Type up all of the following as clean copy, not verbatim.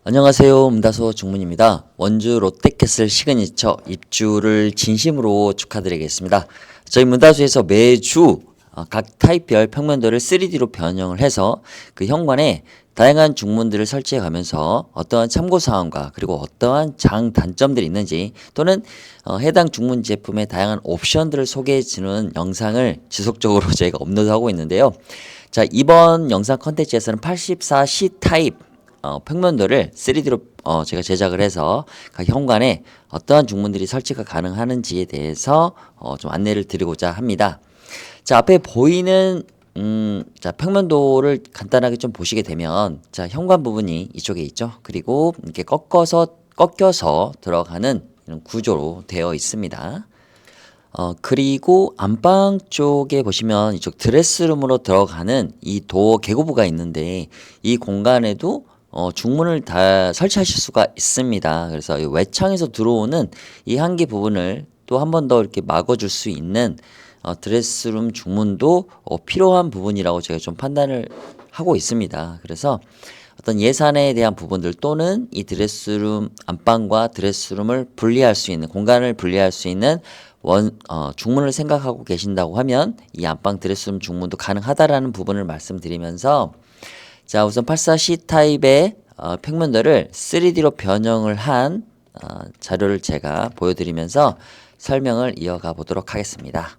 안녕하세요. 문다소 중문입니다. 원주 롯데캐슬 시그니처 입주를 진심으로 축하드리겠습니다. 저희 문다소에서 매주 각 타입별 평면도를 3D로 변형을 해서 그 현관에 다양한 중문들을 설치해 가면서 어떠한 참고사항과 그리고 어떠한 장단점들이 있는지 또는 해당 중문 제품의 다양한 옵션들을 소개해 주는 영상을 지속적으로 저희가 업로드하고 있는데요. 자, 이번 영상 컨텐츠에서는 84C 타입 평면도를 3D로 제가 제작을 해서 각 현관에 어떠한 중문들이 설치가 가능하는지에 대해서 좀 안내를 드리고자 합니다. 자, 앞에 보이는 자, 평면도를 간단하게 좀 보시게 되면 자, 현관 부분이 이쪽에 있죠. 그리고 이렇게 꺾여서 들어가는 이런 구조로 되어 있습니다. 그리고 안방 쪽에 보시면 이쪽 드레스룸으로 들어가는 이 도어 개구부가 있는데 이 공간에도 중문을 다 설치하실 수가 있습니다. 그래서 이 외창에서 들어오는 이 한계 부분을 또 한 번 더 이렇게 막아줄 수 있는 드레스룸 중문도 필요한 부분이라고 제가 좀 판단을 하고 있습니다. 그래서 어떤 예산에 대한 부분들 또는 이 드레스룸 안방과 드레스룸을 분리할 수 있는 공간을 분리할 수 있는 중문을 생각하고 계신다고 하면 이 안방 드레스룸 중문도 가능하다라는 부분을 말씀드리면서 자, 우선 84C 타입의 평면도를 3D로 변형을 한 자료를 제가 보여드리면서 설명을 이어가 보도록 하겠습니다.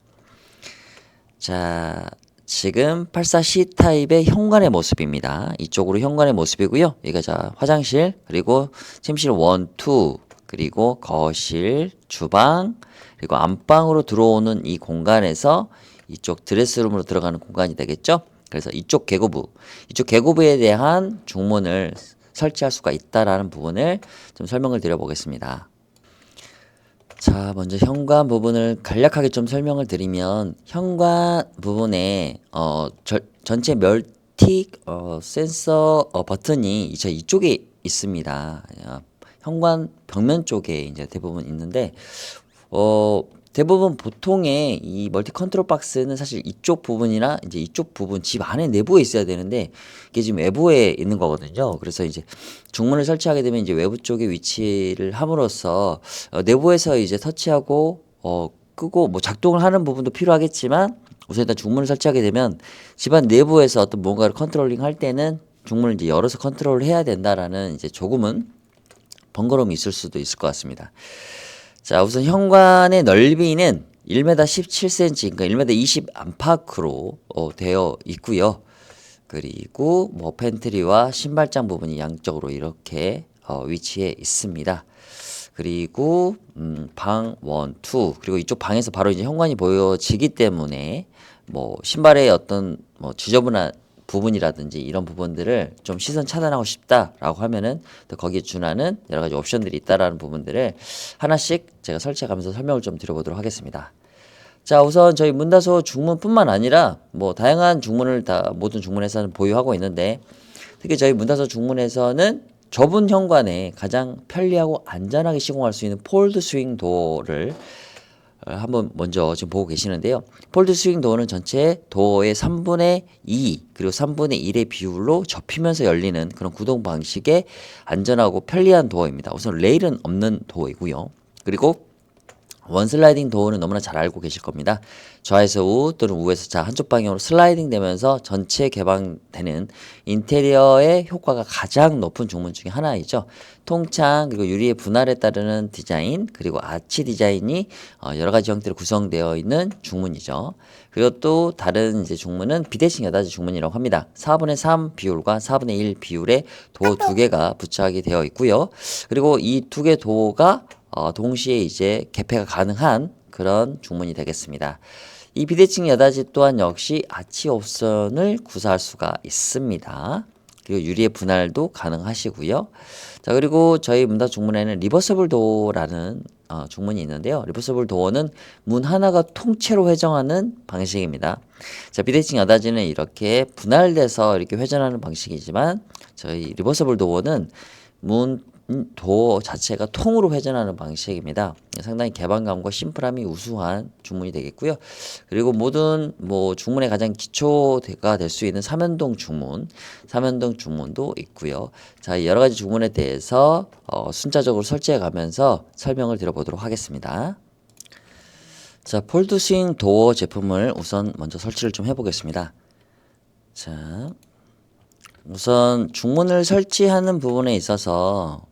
자, 지금 84C 타입의 현관의 모습입니다. 이쪽으로 현관의 모습이고요. 여기가 자, 화장실, 그리고 침실 1, 2, 그리고 거실, 주방, 그리고 안방으로 들어오는 이 공간에서 이쪽 드레스룸으로 들어가는 공간이 되겠죠? 그래서 이쪽 계고부에 대한 중문을 설치할 수가 있다라는 부분을 좀 설명을 드려보겠습니다. 자, 먼저 현관 부분을 간략하게 좀 설명을 드리면 현관 부분에 전체 멀티 센서 버튼이 이쪽에 있습니다. 현관 벽면 쪽에 이제 대부분 있는데 대부분 보통의 이 멀티 컨트롤 박스는 사실 이쪽 부분이나 이제 이쪽 부분 집 안에 내부에 있어야 되는데 이게 지금 외부에 있는 거거든요. 그래서 이제 중문을 설치하게 되면 이제 외부 쪽에 위치를 함으로써 내부에서 이제 터치하고 끄고 뭐 작동을 하는 부분도 필요하겠지만 우선 일단 중문을 설치하게 되면 집안 내부에서 어떤 뭔가를 컨트롤링 할 때는 중문을 이제 열어서 컨트롤을 해야 된다라는 이제 조금은 번거로움이 있을 수도 있을 것 같습니다. 자, 우선 현관의 넓이는 1m 17cm, 그러니까 1m 20 안팎으로 되어 있고요. 그리고 뭐 팬트리와 신발장 부분이 양쪽으로 이렇게 위치해 있습니다. 그리고 방 1, 2 그리고 이쪽 방에서 바로 이제 현관이 보여지기 때문에 뭐 신발의 어떤 뭐 지저분한 부분이라든지 이런 부분들을 좀 시선 차단하고 싶다라고 하면은 또 거기에 준하는 여러 가지 옵션들이 있다라는 부분들을 하나씩 제가 설치해 가면서 설명을 좀 드려보도록 하겠습니다. 자, 우선 저희 문다소 중문뿐만 아니라 뭐 다양한 중문을 다 모든 중문에서는 보유하고 있는데 특히 저희 문다소 중문에서는 좁은 현관에 가장 편리하고 안전하게 시공할 수 있는 폴드 스윙 도어를 한번 먼저 지금 보고 계시는데요. 폴드 스윙 도어는 전체 도어의 3분의 2 그리고 3분의 1의 비율로 접히면서 열리는 그런 구동 방식의 안전하고 편리한 도어입니다. 우선 레일은 없는 도어이고요. 그리고 원슬라이딩 도어는 너무나 잘 알고 계실 겁니다. 좌에서 우 또는 우에서 자 한쪽 방향으로 슬라이딩 되면서 전체 개방되는 인테리어의 효과가 가장 높은 중문 중에 하나이죠. 통창 그리고 유리의 분할에 따르는 디자인 그리고 아치 디자인이 여러 가지 형태로 구성되어 있는 중문이죠. 그리고 또 다른 이제 중문은 비대칭 여닫이 중문이라고 합니다. 4분의 3 비율과 4분의 1 비율의 도어 두 개가 부착이 되어 있고요. 그리고 이 두 개 도어가 동시에 이제 개폐가 가능한 그런 중문이 되겠습니다. 이 비대칭 여닫이 또한 역시 아치 옵션을 구사할 수가 있습니다. 그리고 유리의 분할도 가능하시고요. 자, 그리고 저희 문닫 중문에는 리버서블 도어라는 중문이 있는데요. 리버서블 도어는 문 하나가 통째로 회전하는 방식입니다. 자, 비대칭 여닫이는 이렇게 분할돼서 이렇게 회전하는 방식이지만 저희 리버서블 도어는 문 도어 자체가 통으로 회전하는 방식입니다. 상당히 개방감과 심플함이 우수한 중문이 되겠고요. 그리고 모든 중문의 가장 기초가 될 수 있는 삼연동 중문도 있고요. 자, 여러 가지 중문에 대해서 순차적으로 설치해 가면서 설명을 드려보도록 하겠습니다. 자, 폴드 스윙 도어 제품을 우선 먼저 설치를 좀 해보겠습니다. 자, 우선 중문을 설치하는 부분에 있어서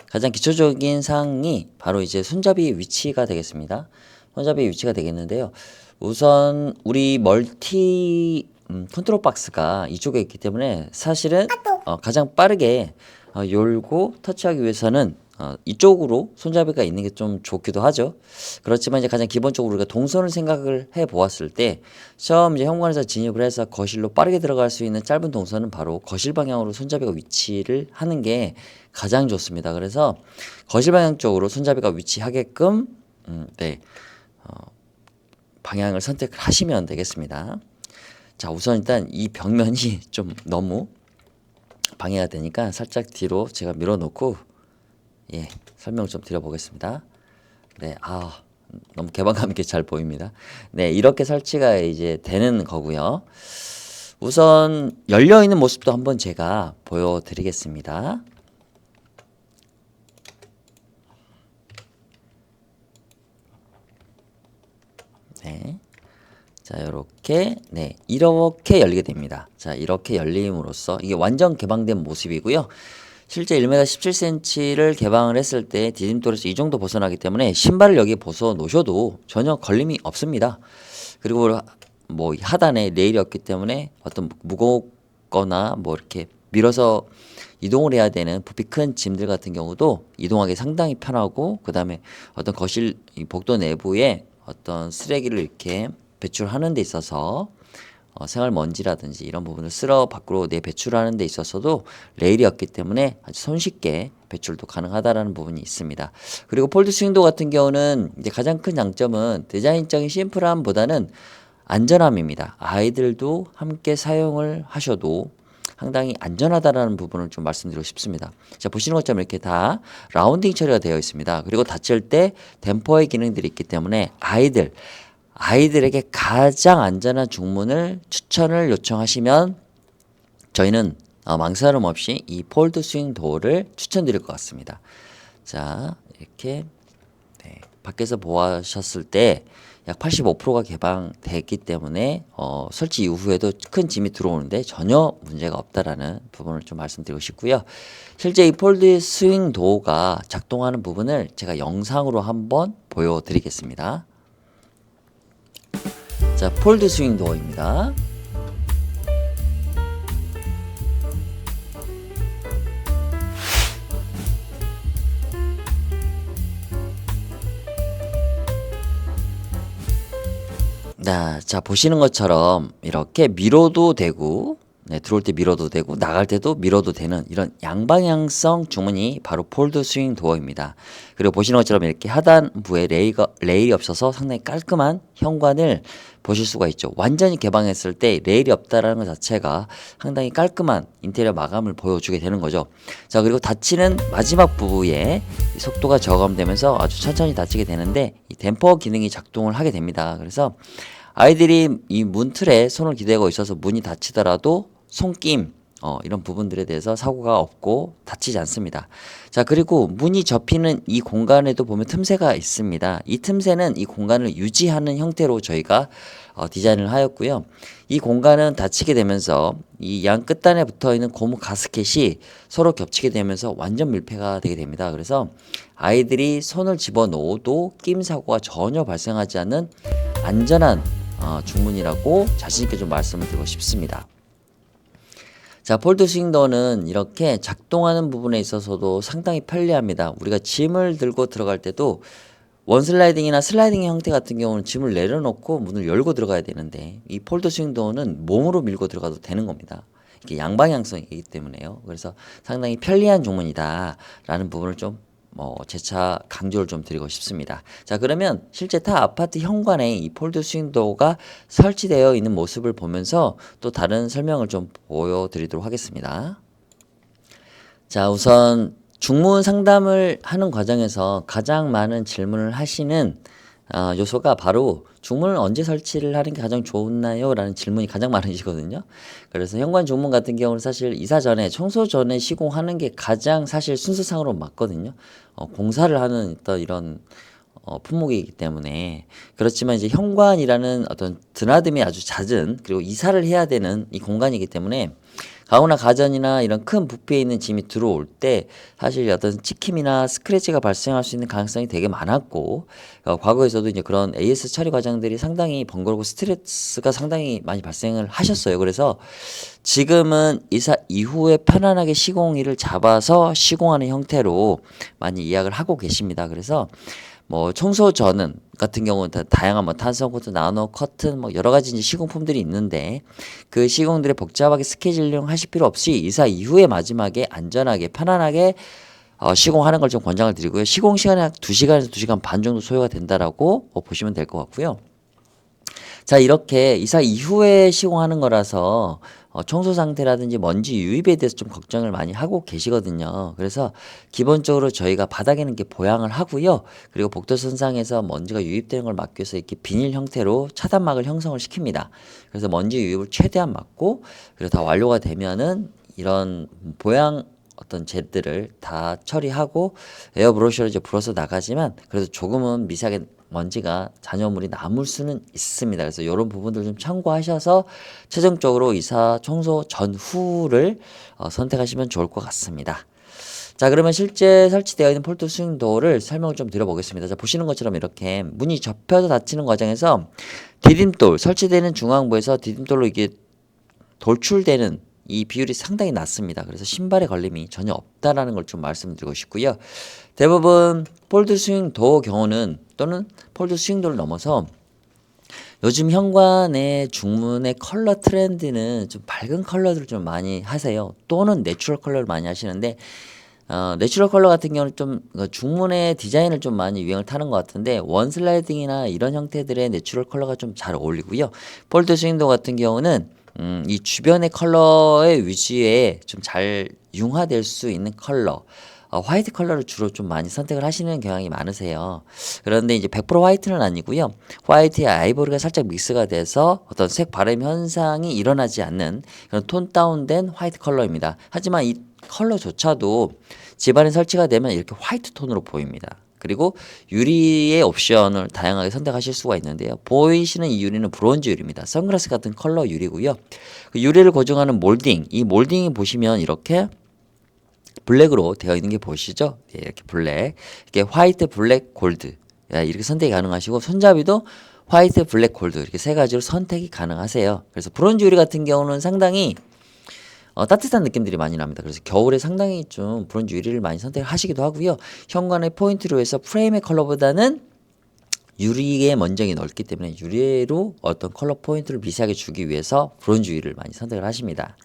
가장 기초적인 사항이 바로 이제 손잡이 위치가 되겠습니다. 손잡이 위치가 되겠는데요. 우선 우리 멀티 컨트롤 박스가 이쪽에 있기 때문에 사실은 가장 빠르게 열고 터치하기 위해서는 이쪽으로 손잡이가 있는 게 좀 좋기도 하죠. 그렇지만 이제 가장 기본적으로 우리가 동선을 생각을 해 보았을 때 처음 이제 현관에서 진입을 해서 거실로 빠르게 들어갈 수 있는 짧은 동선은 바로 거실 방향으로 손잡이가 위치를 하는 게 가장 좋습니다. 그래서 거실 방향 쪽으로 손잡이가 위치하게끔 방향을 선택을 하시면 되겠습니다. 자, 우선 일단 이 벽면이 좀 너무 방해가 되니까 살짝 뒤로 제가 밀어놓고 설명을 좀 드려보겠습니다. 너무 개방감 있게 잘 보입니다. 이렇게 설치가 이제 되는 거고요. 우선 열려있는 모습도 한번 제가 보여드리겠습니다. 자, 이렇게 열리게 됩니다. 자, 이렇게 열림으로써 이게 완전 개방된 모습이고요. 실제 1m 17cm를 개방을 했을 때 디딤돌에서 이 정도 벗어나기 때문에 신발을 여기에 벗어 놓으셔도 전혀 걸림이 없습니다. 그리고 하단에 레일이 없기 때문에 어떤 무겁거나 이렇게 밀어서 이동을 해야 되는 부피 큰 짐들 같은 경우도 이동하기 상당히 편하고, 그 다음에 어떤 거실 복도 내부에 어떤 쓰레기를 이렇게 배출하는 데 있어서 생활 먼지라든지 이런 부분을 쓸어 밖으로 배출하는 데 있어서도 레일이었기 때문에 아주 손쉽게 배출도 가능하다라는 부분이 있습니다. 그리고 폴드 스윙도 같은 경우는 이제 가장 큰 장점은 디자인적인 심플함보다는 안전함입니다. 아이들도 함께 사용을 하셔도 상당히 안전하다라는 부분을 좀 말씀드리고 싶습니다. 자, 보시는 것처럼 이렇게 다 라운딩 처리가 되어 있습니다. 그리고 닫힐 때 댐퍼의 기능들이 있기 때문에 아이들에게 가장 안전한 중문을 추천을 요청하시면 저희는 망설임 없이 이 폴드 스윙 도어를 추천드릴 것 같습니다. 자, 이렇게 밖에서 보았을 때 약 85%가 개방됐기 때문에 설치 이후에도 큰 짐이 들어오는데 전혀 문제가 없다라는 부분을 좀 말씀드리고 싶고요. 실제 이 폴드 스윙 도어가 작동하는 부분을 제가 영상으로 한번 보여드리겠습니다. 자, 폴드 스윙 도어입니다. 자, 보시는 것처럼 이렇게 밀어도 되고, 들어올 때 밀어도 되고, 나갈 때도 밀어도 되는 이런 양방향성 중문이 바로 폴드 스윙 도어입니다. 그리고 보시는 것처럼 이렇게 하단부에 레일이 없어서 상당히 깔끔한 현관을 보실 수가 있죠. 완전히 개방했을 때 레일이 없다라는 것 자체가 상당히 깔끔한 인테리어 마감을 보여주게 되는 거죠. 자, 그리고 닫히는 마지막 부분에 속도가 저감되면서 아주 천천히 닫히게 되는데 이 댐퍼 기능이 작동을 하게 됩니다. 그래서 아이들이 이 문틀에 손을 기대고 있어서 문이 닫히더라도 손김 이런 부분들에 대해서 사고가 없고 다치지 않습니다. 자, 그리고 문이 접히는 이 공간에도 보면 틈새가 있습니다. 이 틈새는 이 공간을 유지하는 형태로 저희가 디자인을 하였고요. 이 공간은 닫히게 되면서 이 양 끝단에 붙어 있는 고무 가스켓이 서로 겹치게 되면서 완전 밀폐가 되게 됩니다. 그래서 아이들이 손을 집어넣어도 끼임 사고가 전혀 발생하지 않는 안전한 중문이라고 자신있게 좀 말씀을 드리고 싶습니다. 자, 폴드 스윙 도어는 이렇게 작동하는 부분에 있어서도 상당히 편리합니다. 우리가 짐을 들고 들어갈 때도 원슬라이딩이나 슬라이딩 형태 같은 경우는 짐을 내려놓고 문을 열고 들어가야 되는데 이 폴드 스윙 도어는 몸으로 밀고 들어가도 되는 겁니다. 이게 양방향성이기 때문에요. 그래서 상당히 편리한 중문이다 라는 부분을 좀 재차 강조를 좀 드리고 싶습니다. 자, 그러면 실제 타 아파트 현관에 이 폴드 스윙 도어가 설치되어 있는 모습을 보면서 또 다른 설명을 좀 보여드리도록 하겠습니다. 자, 우선 중문 상담을 하는 과정에서 가장 많은 질문을 하시는 요소가 바로 중문을 언제 설치를 하는 게 가장 좋나요? 라는 질문이 가장 많으시거든요. 그래서 현관 중문 같은 경우는 사실 이사 전에, 청소 전에 시공하는 게 가장 사실 순서상으로 맞거든요. 공사를 하는 어떤 이런 품목이기 때문에. 그렇지만 이제 현관이라는 어떤 드나듦이 아주 잦은, 그리고 이사를 해야 되는 이 공간이기 때문에 가구나 가전이나 이런 큰 부피에 있는 짐이 들어올 때 사실 어떤 찍힘이나 스크래치가 발생할 수 있는 가능성이 되게 많았고, 과거에서도 이제 그런 AS 처리 과정들이 상당히 번거롭고 스트레스가 상당히 많이 발생을 하셨어요. 그래서 지금은 이사 이후에 편안하게 시공일을 잡아서 시공하는 형태로 많이 예약을 하고 계십니다. 그래서 뭐 청소 전은 같은 경우는 다양한 뭐 탄성 코트, 나노 커튼 뭐 여러 가지 이제 시공품들이 있는데, 그 시공들을 복잡하게 스케줄링 하실 필요 없이 이사 이후에 마지막에 안전하게 편안하게 시공하는 걸 좀 권장을 드리고요. 시공 시간이 한 2시간에서 2시간 반 정도 소요가 된다라고 보시면 될 것 같고요. 자, 이렇게 이사 이후에 시공하는 거라서 청소 상태라든지 먼지 유입에 대해서 좀 걱정을 많이 하고 계시거든요. 그래서 기본적으로 저희가 바닥에는 이렇게 보양을 하고요. 그리고 복도선상에서 먼지가 유입되는 걸 막기 위해서 이렇게 비닐 형태로 차단막을 형성을 시킵니다. 그래서 먼지 유입을 최대한 막고, 그리고 다 완료가 되면은 이런 보양 어떤 젤들을 다 처리하고 에어 브러쉬로 이제 불어서 나가지만, 그래도 조금은 미세하게 먼지가 잔여물이 남을 수는 있습니다. 그래서 이런 부분들 좀 참고하셔서 최종적으로 이사 청소 전후를 선택하시면 좋을 것 같습니다. 자, 그러면 실제 설치되어 있는 폴드 스윙도어를 설명을 좀 드려보겠습니다. 자, 보시는 것처럼 이렇게 문이 접혀서 닫히는 과정에서 디딤돌, 설치되는 중앙부에서 디딤돌로 이게 돌출되는 이 비율이 상당히 낮습니다. 그래서 신발에 걸림이 전혀 없다라는 걸 좀 말씀드리고 싶고요. 대부분 폴드 스윙 도어 경우는, 또는 폴드 스윙 도어를 넘어서 요즘 현관의 중문의 컬러 트렌드는 좀 밝은 컬러들을 좀 많이 하세요. 또는 내추럴 컬러를 많이 하시는데, 내추럴 컬러 같은 경우는 좀 중문의 디자인을 좀 많이 유행을 타는 것 같은데, 원 슬라이딩이나 이런 형태들의 내추럴 컬러가 좀 잘 어울리고요. 폴드 스윙도 같은 경우는 이 주변의 컬러의 위주에 좀 잘 융화될 수 있는 컬러, 화이트 컬러를 주로 좀 많이 선택을 하시는 경향이 많으세요. 그런데 이제 100% 화이트는 아니고요. 화이트에 아이보리가 살짝 믹스가 돼서 어떤 색 발림 현상이 일어나지 않는 그런 톤 다운된 화이트 컬러입니다. 하지만 이 컬러조차도 집안에 설치가 되면 이렇게 화이트 톤으로 보입니다. 그리고 유리의 옵션을 다양하게 선택하실 수가 있는데요. 보이시는 이 유리는 브론즈 유리입니다. 선글라스 같은 컬러 유리고요. 그 유리를 고정하는 몰딩, 이 몰딩이 보시면 이렇게 블랙으로 되어 있는 게 보이시죠? 예, 이렇게 블랙, 이렇게 화이트, 블랙, 골드, 이렇게 선택이 가능하시고, 손잡이도 화이트, 블랙, 골드 이렇게 세 가지로 선택이 가능하세요. 그래서 브론즈 유리 같은 경우는 상당히 따뜻한 느낌들이 많이 납니다. 그래서 겨울에 상당히 좀 브론즈 유리를 많이 선택하시기도 하고요. 현관의 포인트로 해서 프레임의 컬러보다는 유리의 면적이 넓기 때문에 유리로 어떤 컬러 포인트를 미세하게 주기 위해서 브론즈 유리를 많이 선택을 하십니다.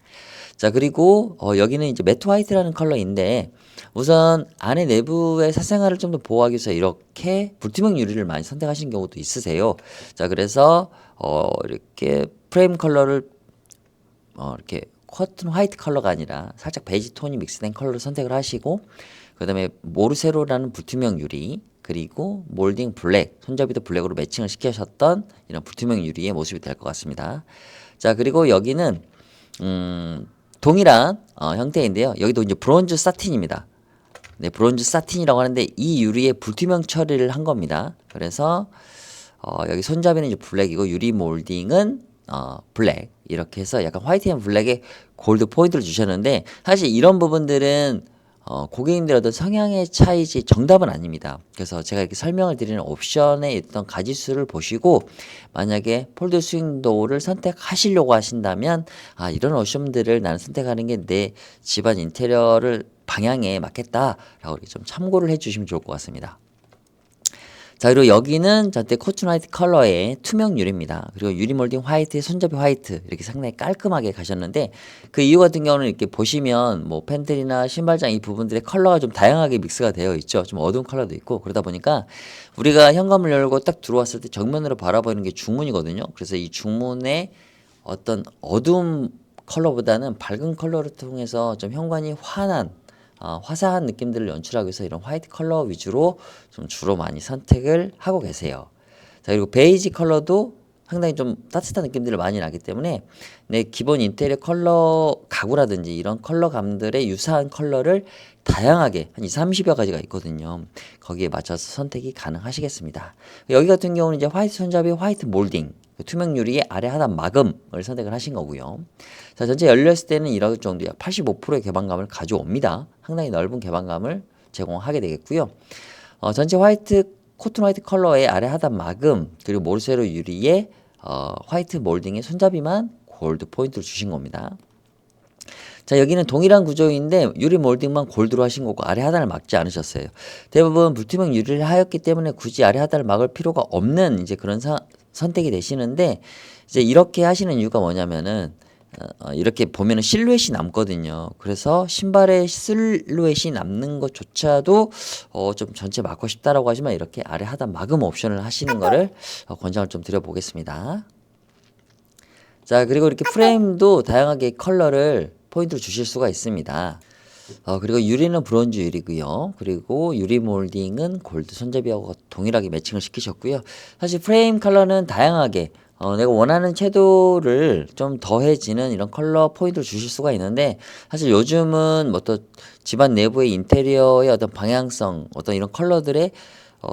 자, 그리고 여기는 이제 매트 화이트라는 컬러인데, 우선 안에 내부의 사생활을 좀 더 보호하기 위해서 이렇게 불투명 유리를 많이 선택하시는 경우도 있으세요. 자, 그래서 이렇게 프레임 컬러를 이렇게 커튼 화이트 컬러가 아니라 살짝 베이지 톤이 믹스된 컬러를 선택을 하시고, 그 다음에 모르세로라는 불투명 유리, 그리고 몰딩 블랙, 손잡이도 블랙으로 매칭을 시키셨던 이런 불투명 유리의 모습이 될 것 같습니다. 자, 그리고 여기는 동일한 형태인데요. 여기도 이제 브론즈 사틴입니다. 네, 브론즈 사틴이라고 하는데 이 유리에 불투명 처리를 한 겁니다. 그래서 여기 손잡이는 이제 블랙이고, 유리 몰딩은 블랙, 이렇게 해서 약간 화이트 앤 블랙에 골드 포인트를 주셨는데, 사실 이런 부분들은 고객님들의 어떤 성향의 차이지 정답은 아닙니다. 그래서 제가 이렇게 설명을 드리는 옵션에 있던 가지수를 보시고, 만약에 폴드 스윙도어를 선택하시려고 하신다면, 이런 옵션들을 나는 선택하는 게 내 집안 인테리어를 방향에 맞겠다라고 좀 참고를 해주시면 좋을 것 같습니다. 자, 그리고 여기는 전체 코튼 화이트 컬러의 투명 유리입니다. 그리고 유리 몰딩 화이트, 손잡이 화이트, 이렇게 상당히 깔끔하게 가셨는데, 그 이유 같은 경우는 이렇게 보시면 뭐 팬들이나 신발장 이 부분들의 컬러가 좀 다양하게 믹스가 되어 있죠. 좀 어두운 컬러도 있고, 그러다 보니까 우리가 현관을 열고 딱 들어왔을 때 정면으로 바라보는 게 중문이거든요. 그래서 이 중문의 어떤 어두운 컬러보다는 밝은 컬러를 통해서 좀 현관이 환한 화사한 느낌들을 연출하기 위해서 이런 화이트 컬러 위주로 좀 주로 많이 선택을 하고 계세요. 자, 그리고 베이지 컬러도 상당히 좀 따뜻한 느낌들을 많이 나기 때문에 내 기본 인테리어 컬러 가구라든지 이런 컬러감들의 유사한 컬러를 다양하게 한 20, 30여 가지가 있거든요. 거기에 맞춰서 선택이 가능하시겠습니다. 여기 같은 경우는 이제 화이트 손잡이, 화이트 몰딩, 투명 유리의 아래 하단 마감을 선택을 하신 거고요. 자, 전체 열렸을 때는 이럴 정도야 85%의 개방감을 가져옵니다. 상당히 넓은 개방감을 제공하게 되겠고요. 전체 화이트 코튼 화이트 컬러의 아래 하단 마감 그리고 모르세로 유리의 화이트 몰딩의 손잡이만 골드 포인트를 주신 겁니다. 자, 여기는 동일한 구조인데 유리 몰딩만 골드로 하신 거고 아래 하단을 막지 않으셨어요. 대부분 불투명 유리를 하였기 때문에 굳이 아래 하단을 막을 필요가 없는 이제 그런 선택이 되시는데 이제 이렇게 하시는 이유가 뭐냐면은 이렇게 보면은 실루엣이 남거든요. 그래서 신발의 실루엣이 남는 것조차도 좀 전체 막고 싶다라고 하시면 이렇게 아래 하단 마감 옵션을 하시는 거를 권장을 좀 드려보겠습니다. 자, 그리고 이렇게 프레임도 다양하게 컬러를 포인트로 주실 수가 있습니다. 그리고 유리는 브론즈 유리고요. 그리고 유리 몰딩은 골드 손잡이하고 동일하게 매칭을 시키셨고요. 사실 프레임 컬러는 다양하게 내가 원하는 채도를 좀 더해지는 이런 컬러 포인트를 주실 수가 있는데 사실 요즘은 뭐 또 집안 내부의 인테리어의 어떤 방향성 어떤 이런 컬러들의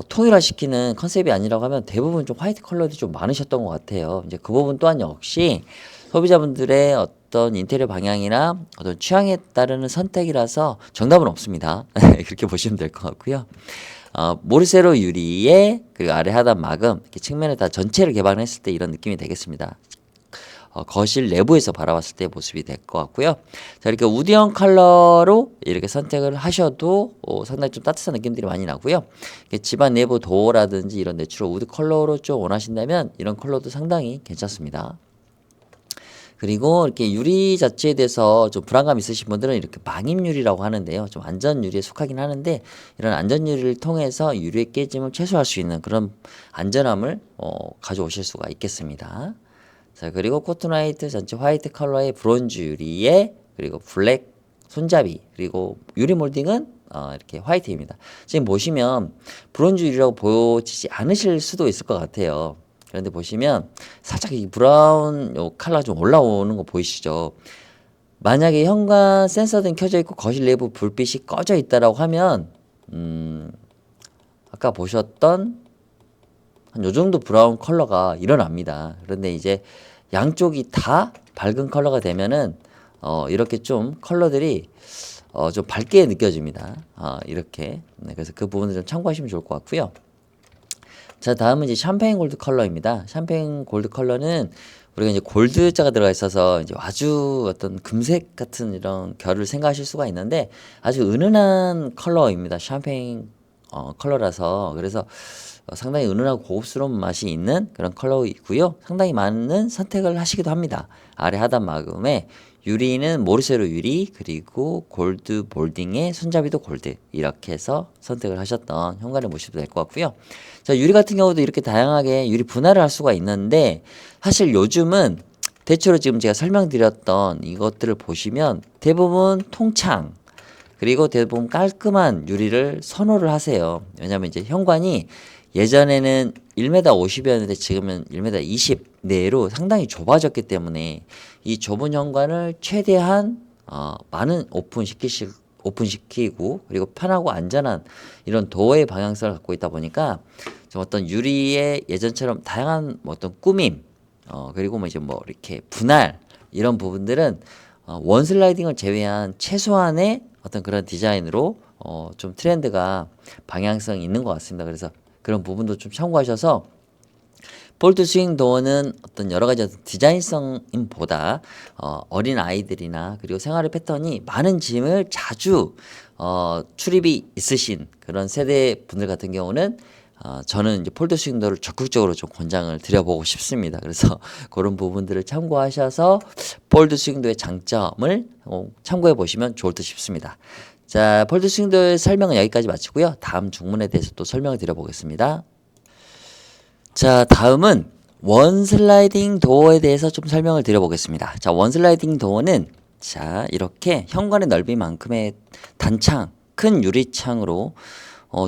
통일화시키는 컨셉이 아니라고 하면 대부분 좀 화이트 컬러들이 좀 많으셨던 것 같아요. 이제 그 부분 또한 역시 소비자분들의 어떤 인테리어 방향이나 어떤 취향에 따르는 선택이라서 정답은 없습니다. 그렇게 보시면 될 것 같고요. 모르세로 유리에 그리고 아래 하단 마감 이렇게 측면에 다 전체를 개방했을 때 이런 느낌이 되겠습니다. 거실 내부에서 바라봤을 때 모습이 될 것 같고요. 자, 이렇게 우드형 컬러로 이렇게 선택을 하셔도 상당히 좀 따뜻한 느낌들이 많이 나고요. 집안 내부 도어라든지 이런 내추럴 우드 컬러로 좀 원하신다면 이런 컬러도 상당히 괜찮습니다. 그리고 이렇게 유리 자체에 대해서 좀 불안감 있으신 분들은 이렇게 방임 유리라고 하는데요. 좀 안전 유리에 속하긴 하는데 이런 안전 유리를 통해서 유리의 깨짐을 최소화할 수 있는 그런 안전함을 가져오실 수가 있겠습니다. 자, 그리고 코튼 화이트 전체 화이트 컬러의 브론즈 유리에 그리고 블랙 손잡이 그리고 유리 몰딩은 이렇게 화이트입니다. 지금 보시면 브론즈 유리라고 보이지 않으실 수도 있을 것 같아요. 그런데 보시면 살짝 이 브라운 요 컬러 좀 올라오는 거 보이시죠? 만약에 현관 센서등 켜져 있고 거실 내부 불빛이 꺼져 있다라고 하면 아까 보셨던 한 요 정도 브라운 컬러가 일어납니다. 그런데 이제 양쪽이 다 밝은 컬러가 되면은 이렇게 좀 컬러들이 좀 밝게 느껴집니다. 이렇게. 네, 그래서 그 부분을 좀 참고하시면 좋을 것 같고요. 자, 다음은 이제 샴페인 골드 컬러입니다. 샴페인 골드 컬러는 우리가 이제 골드자가 들어가 있어서 이제 아주 어떤 금색 같은 이런 결을 생각하실 수가 있는데 아주 은은한 컬러입니다. 샴페인 컬러라서 그래서 상당히 은은하고 고급스러운 맛이 있는 그런 컬러이고요. 상당히 많은 선택을 하시기도 합니다. 아래 하단 마감에 유리는 모르세로 유리 그리고 골드 몰딩의 손잡이도 골드 이렇게 해서 선택을 하셨던 현관을 보셔도 될 것 같고요. 자, 유리 같은 경우도 이렇게 다양하게 유리 분할을 할 수가 있는데 사실 요즘은 대체로 지금 제가 설명드렸던 이것들을 보시면 대부분 통창 그리고 대부분 깔끔한 유리를 선호를 하세요. 왜냐하면 이제 현관이 예전에는 1m 50이었는데 지금은 1m 20 내로 상당히 좁아졌기 때문에 이 좁은 현관을 최대한 많은 오픈시키고 그리고 편하고 안전한 이런 도어의 방향성을 갖고 있다 보니까 좀 어떤 유리의 예전처럼 다양한 뭐 어떤 꾸밈 그리고 뭐 이제 뭐 이렇게 분할 이런 부분들은 원슬라이딩을 제외한 최소한의 어떤 그런 디자인으로 좀 트렌드가 방향성이 있는 것 같습니다. 그래서 그런 부분도 좀 참고하셔서 폴드 스윙 도어는 어떤 여러 가지 디자인성보다 어린 아이들이나 그리고 생활의 패턴이 많은 짐을 자주 출입이 있으신 그런 세대 분들 같은 경우는 저는 이제 폴드 스윙 도어를 적극적으로 좀 권장을 드려보고 싶습니다. 그래서 그런 부분들을 참고하셔서 폴드 스윙 도어의 장점을 참고해 보시면 좋을 듯 싶습니다. 자, 폴드 스윙 도어의 설명은 여기까지 마치고요. 다음 중문에 대해서 또 설명을 드려보겠습니다. 자, 다음은 원슬라이딩 도어에 대해서 좀 설명을 드려보겠습니다. 자, 원슬라이딩 도어는 자, 이렇게 현관의 넓이만큼의 단창, 큰 유리창으로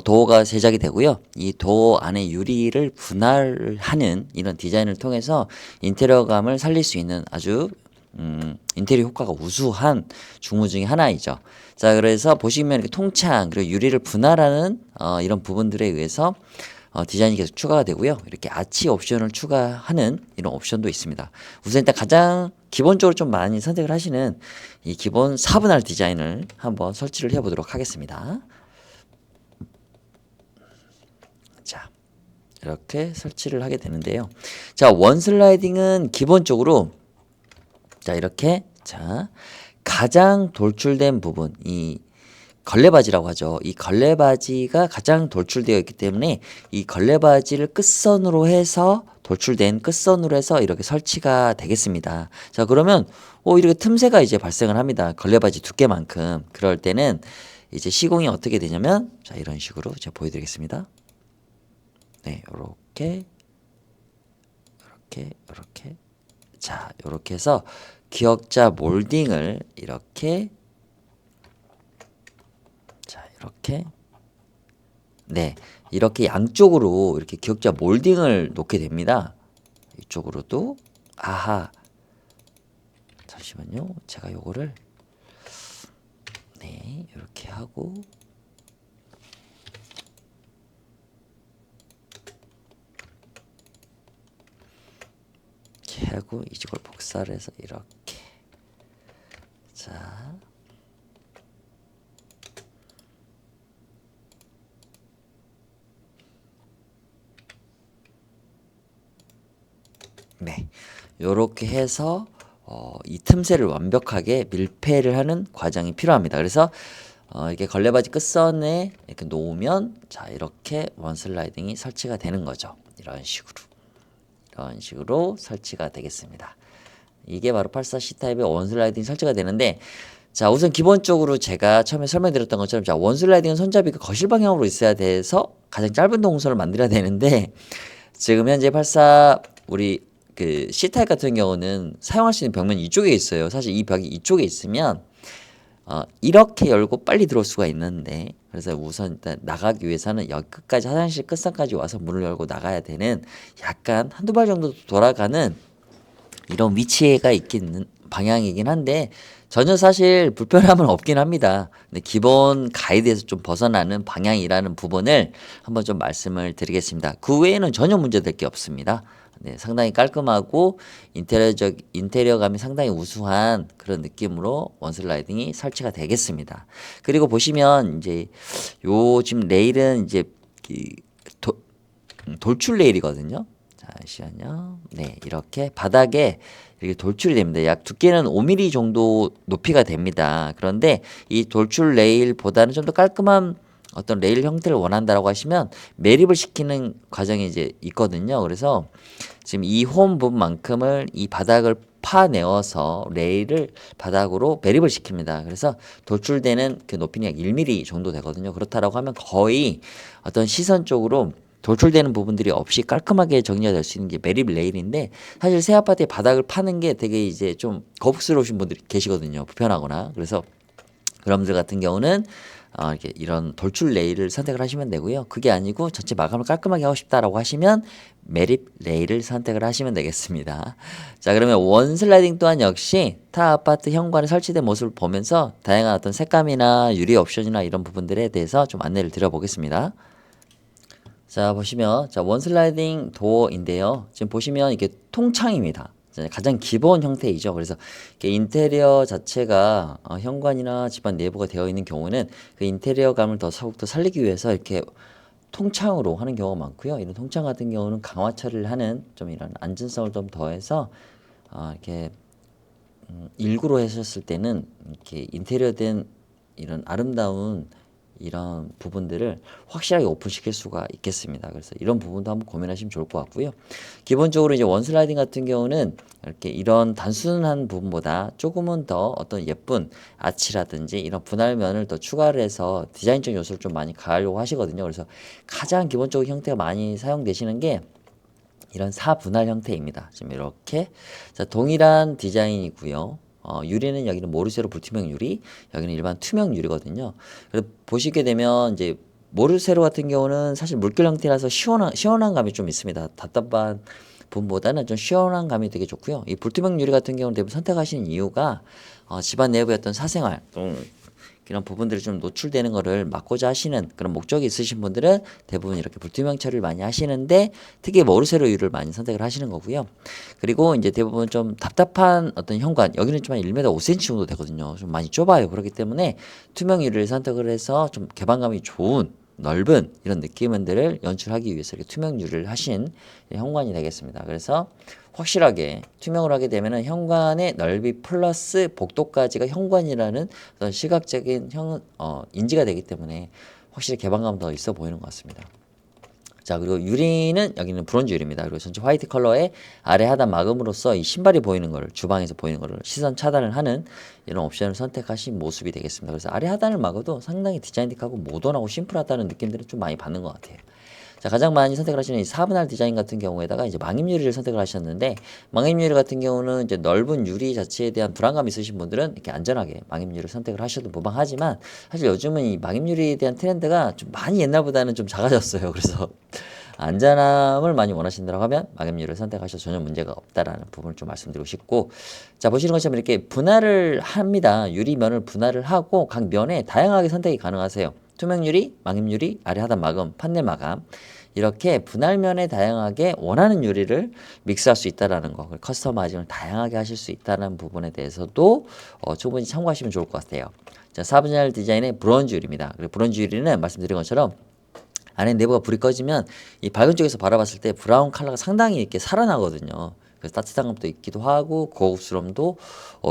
도어가 제작이 되고요. 이 도어 안에 유리를 분할하는 이런 디자인을 통해서 인테리어감을 살릴 수 있는 아주 인테리어 효과가 우수한 중무 중에 하나이죠. 자, 그래서 보시면 이렇게 통창 그리고 유리를 분할하는 이런 부분들에 의해서 디자인이 계속 추가가 되고요. 이렇게 아치 옵션을 추가하는 이런 옵션도 있습니다. 우선 일단 가장 기본적으로 좀 많이 선택을 하시는 이 기본 4분할 디자인을 한번 설치를 해보도록 하겠습니다. 자, 이렇게 설치를 하게 되는데요. 자, 원슬라이딩은 기본적으로 자, 이렇게 자, 가장 돌출된 부분 이 걸레바지라고 하죠. 이 걸레바지가 가장 돌출되어 있기 때문에 이 걸레바지를 끝선으로 해서 돌출된 끝선으로 해서 이렇게 설치가 되겠습니다. 자, 그러면 이렇게 틈새가 이제 발생을 합니다. 걸레바지 두께만큼. 그럴 때는 이제 시공이 어떻게 되냐면 자, 이런 식으로 제가 보여드리겠습니다. 네, 요렇게 요렇게 자, 요렇게 해서 기역자 몰딩을 이렇게 자, 이렇게 네, 이렇게 양쪽으로 이렇게 기역자 몰딩을 놓게 됩니다. 이쪽으로도 아하 잠시만요. 제가 요거를 네, 이렇게 하고 이렇게 하고 이걸 복사를 해서 이렇게 자 네, 요렇게 해서 이 틈새를 완벽하게 밀폐를 하는 과정이 필요합니다. 그래서 이렇게 걸레바지 끝선에 이렇게 놓으면 자, 이렇게 원슬라이딩이 설치가 되는 거죠. 이런 식으로 설치가 되겠습니다. 이게 바로 84C 타입의 원슬라이딩 설치가 되는데 자, 우선 기본적으로 제가 처음에 설명드렸던 것처럼 자, 원슬라이딩은 손잡이가 거실 방향으로 있어야 돼서 가장 짧은 동선을 만들어야 되는데 지금 현재 84 우리 그 C타입 같은 경우는 사용할 수 있는 벽면이 이쪽에 있어요. 사실 이 벽이 이쪽에 있으면 이렇게 열고 빨리 들어올 수가 있는데 그래서 우선 일단 나가기 위해서는 여기 끝까지 화장실 끝선까지 와서 문을 열고 나가야 되는 약간 한두 발 정도 돌아가는 이런 위치가 있긴 방향이긴 한데 전혀 사실 불편함은 없긴 합니다. 근데 기본 가이드에서 좀 벗어나는 방향이라는 부분을 한번 좀 말씀을 드리겠습니다. 그 외에는 전혀 문제될 게 없습니다. 네, 상당히 깔끔하고 인테리어감이 상당히 우수한 그런 느낌으로 원슬라이딩이 설치가 되겠습니다. 그리고 보시면 이제 요 지금 레일은 이제 도, 돌출 레일이거든요. 잠시만요. 네, 이렇게 바닥에 이렇게 돌출이 됩니다. 약 두께는 5mm 정도 높이가 됩니다. 그런데 이 돌출 레일보다는 좀 더 깔끔한 어떤 레일 형태를 원한다라고 하시면 매립을 시키는 과정이 이제 있거든요. 그래서 지금 이 홈 부분만큼을 이 바닥을 파내어서 레일을 바닥으로 매립을 시킵니다. 그래서 돌출되는 그 높이는 약 1mm 정도 되거든요. 그렇다라고 하면 거의 어떤 시선 쪽으로 돌출되는 부분들이 없이 깔끔하게 정리가 될 수 있는 게 매립 레일인데 사실 새 아파트의 바닥을 파는 게 되게 이제 좀 거북스러우신 분들이 계시거든요. 불편하거나. 그래서 그런 분들 같은 경우는 이렇게 이런 돌출 레일을 선택을 하시면 되고요. 그게 아니고 전체 마감을 깔끔하게 하고 싶다라고 하시면 매립 레일을 선택을 하시면 되겠습니다. 자, 그러면 원 슬라이딩 또한 역시 타 아파트 현관에 설치된 모습을 보면서 다양한 어떤 색감이나 유리 옵션이나 이런 부분들에 대해서 좀 안내를 드려보겠습니다. 자, 보시면 자, 원 슬라이딩 도어인데요. 지금 보시면 이게 통창입니다. 가장 기본 형태이죠. 그래서 인테리어 자체가 현관이나 집안 내부가 되어 있는 경우는 그 인테리어감을 더욱더 살리기 위해서 이렇게 통창으로 하는 경우가 많고요. 이런 통창 같은 경우는 강화 처리를 하는 좀 이런 안전성을 좀 더해서 이렇게 일구로 하셨을 때는 이렇게 인테리어된 이런 아름다운 이런 부분들을 확실하게 오픈시킬 수가 있겠습니다. 그래서 이런 부분도 한번 고민하시면 좋을 것 같고요. 기본적으로 이제 원슬라이딩 같은 경우는 이렇게 이런 단순한 부분보다 조금은 더 어떤 예쁜 아치라든지 이런 분할면을 더 추가를 해서 디자인적 요소를 좀 많이 가하려고 하시거든요. 그래서 가장 기본적인 형태가 많이 사용되시는 게 이런 사분할 형태입니다. 지금 이렇게 자, 동일한 디자인이고요. 유리는 여기는 모르쇠로 불투명 유리, 여기는 일반 투명 유리거든요. 그래서 보시게 되면 이제 모르쇠로 같은 경우는 사실 물결 형태라서 시원한 감이 좀 있습니다. 답답한 부분보다는 좀 시원한 감이 되게 좋고요. 이 불투명 유리 같은 경우는 대부분 선택하시는 이유가 집안 내부의 어떤 사생활, 이런 부분들이 좀 노출되는 거를 막고자 하시는 그런 목적이 있으신 분들은 대부분 이렇게 불투명 처리를 많이 하시는데 특히 모르쇠로 유리를 많이 선택을 하시는 거고요. 그리고 이제 대부분 좀 답답한 어떤 현관, 여기는 좀 한 1m 5cm 정도 되거든요. 좀 많이 좁아요. 그렇기 때문에 투명 유리를 선택을 해서 좀 개방감이 좋은 넓은 이런 느낌들을 연출하기 위해서 이렇게 투명 유리를 하신 현관이 되겠습니다. 그래서 확실하게 투명을 하게 되면은 현관의 넓이 플러스 복도까지가 현관이라는 어떤 시각적인 인지가 되기 때문에 확실히 개방감 더 있어 보이는 것 같습니다. 자, 그리고 유리는 여기는 브론즈 유리입니다. 그리고 전체 화이트 컬러에 아래 하단 막음으로써 이 신발이 보이는 걸, 주방에서 보이는 거를 시선 차단을 하는 이런 옵션을 선택하신 모습이 되겠습니다. 그래서 아래 하단을 막아도 상당히 디자인틱하고 모던하고 심플하다는 느낌들을 좀 많이 받는 것 같아요. 자, 가장 많이 선택을 하시는 이 4분할 디자인 같은 경우에다가 이제 망임 유리를 선택을 하셨는데, 망임 유리 같은 경우는 이제 넓은 유리 자체에 대한 불안감이 있으신 분들은 이렇게 안전하게 망임 유리를 선택을 하셔도 무방하지만, 사실 요즘은 이 망임 유리에 대한 트렌드가 좀 많이 옛날보다는 좀 작아졌어요. 그래서 안전함을 많이 원하신다고 하면 망임 유리를 선택하셔도 전혀 문제가 없다라는 부분을 좀 말씀드리고 싶고, 자, 보시는 것처럼 이렇게 분할을 합니다. 유리면을 분할을 하고 각 면에 다양하게 선택이 가능하세요. 투명 유리, 망임 유리, 아래 하단 마감, 판넬 마감, 이렇게 분할면에 다양하게 원하는 유리를 믹스할 수 있다라는 거, 커스터마이징을 다양하게 하실 수 있다는 부분에 대해서도 충분히 참고하시면 좋을 것 같아요. 자, 4분할 디자인의 브론즈 유리입니다. 그리고 브론즈 유리는 말씀드린 것처럼 안에 내부가 불이 꺼지면 이 밝은 쪽에서 바라봤을 때 브라운 컬러가 상당히 이렇게 살아나거든요. 그래서 따뜻한 감도 있기도 하고 고급스러움도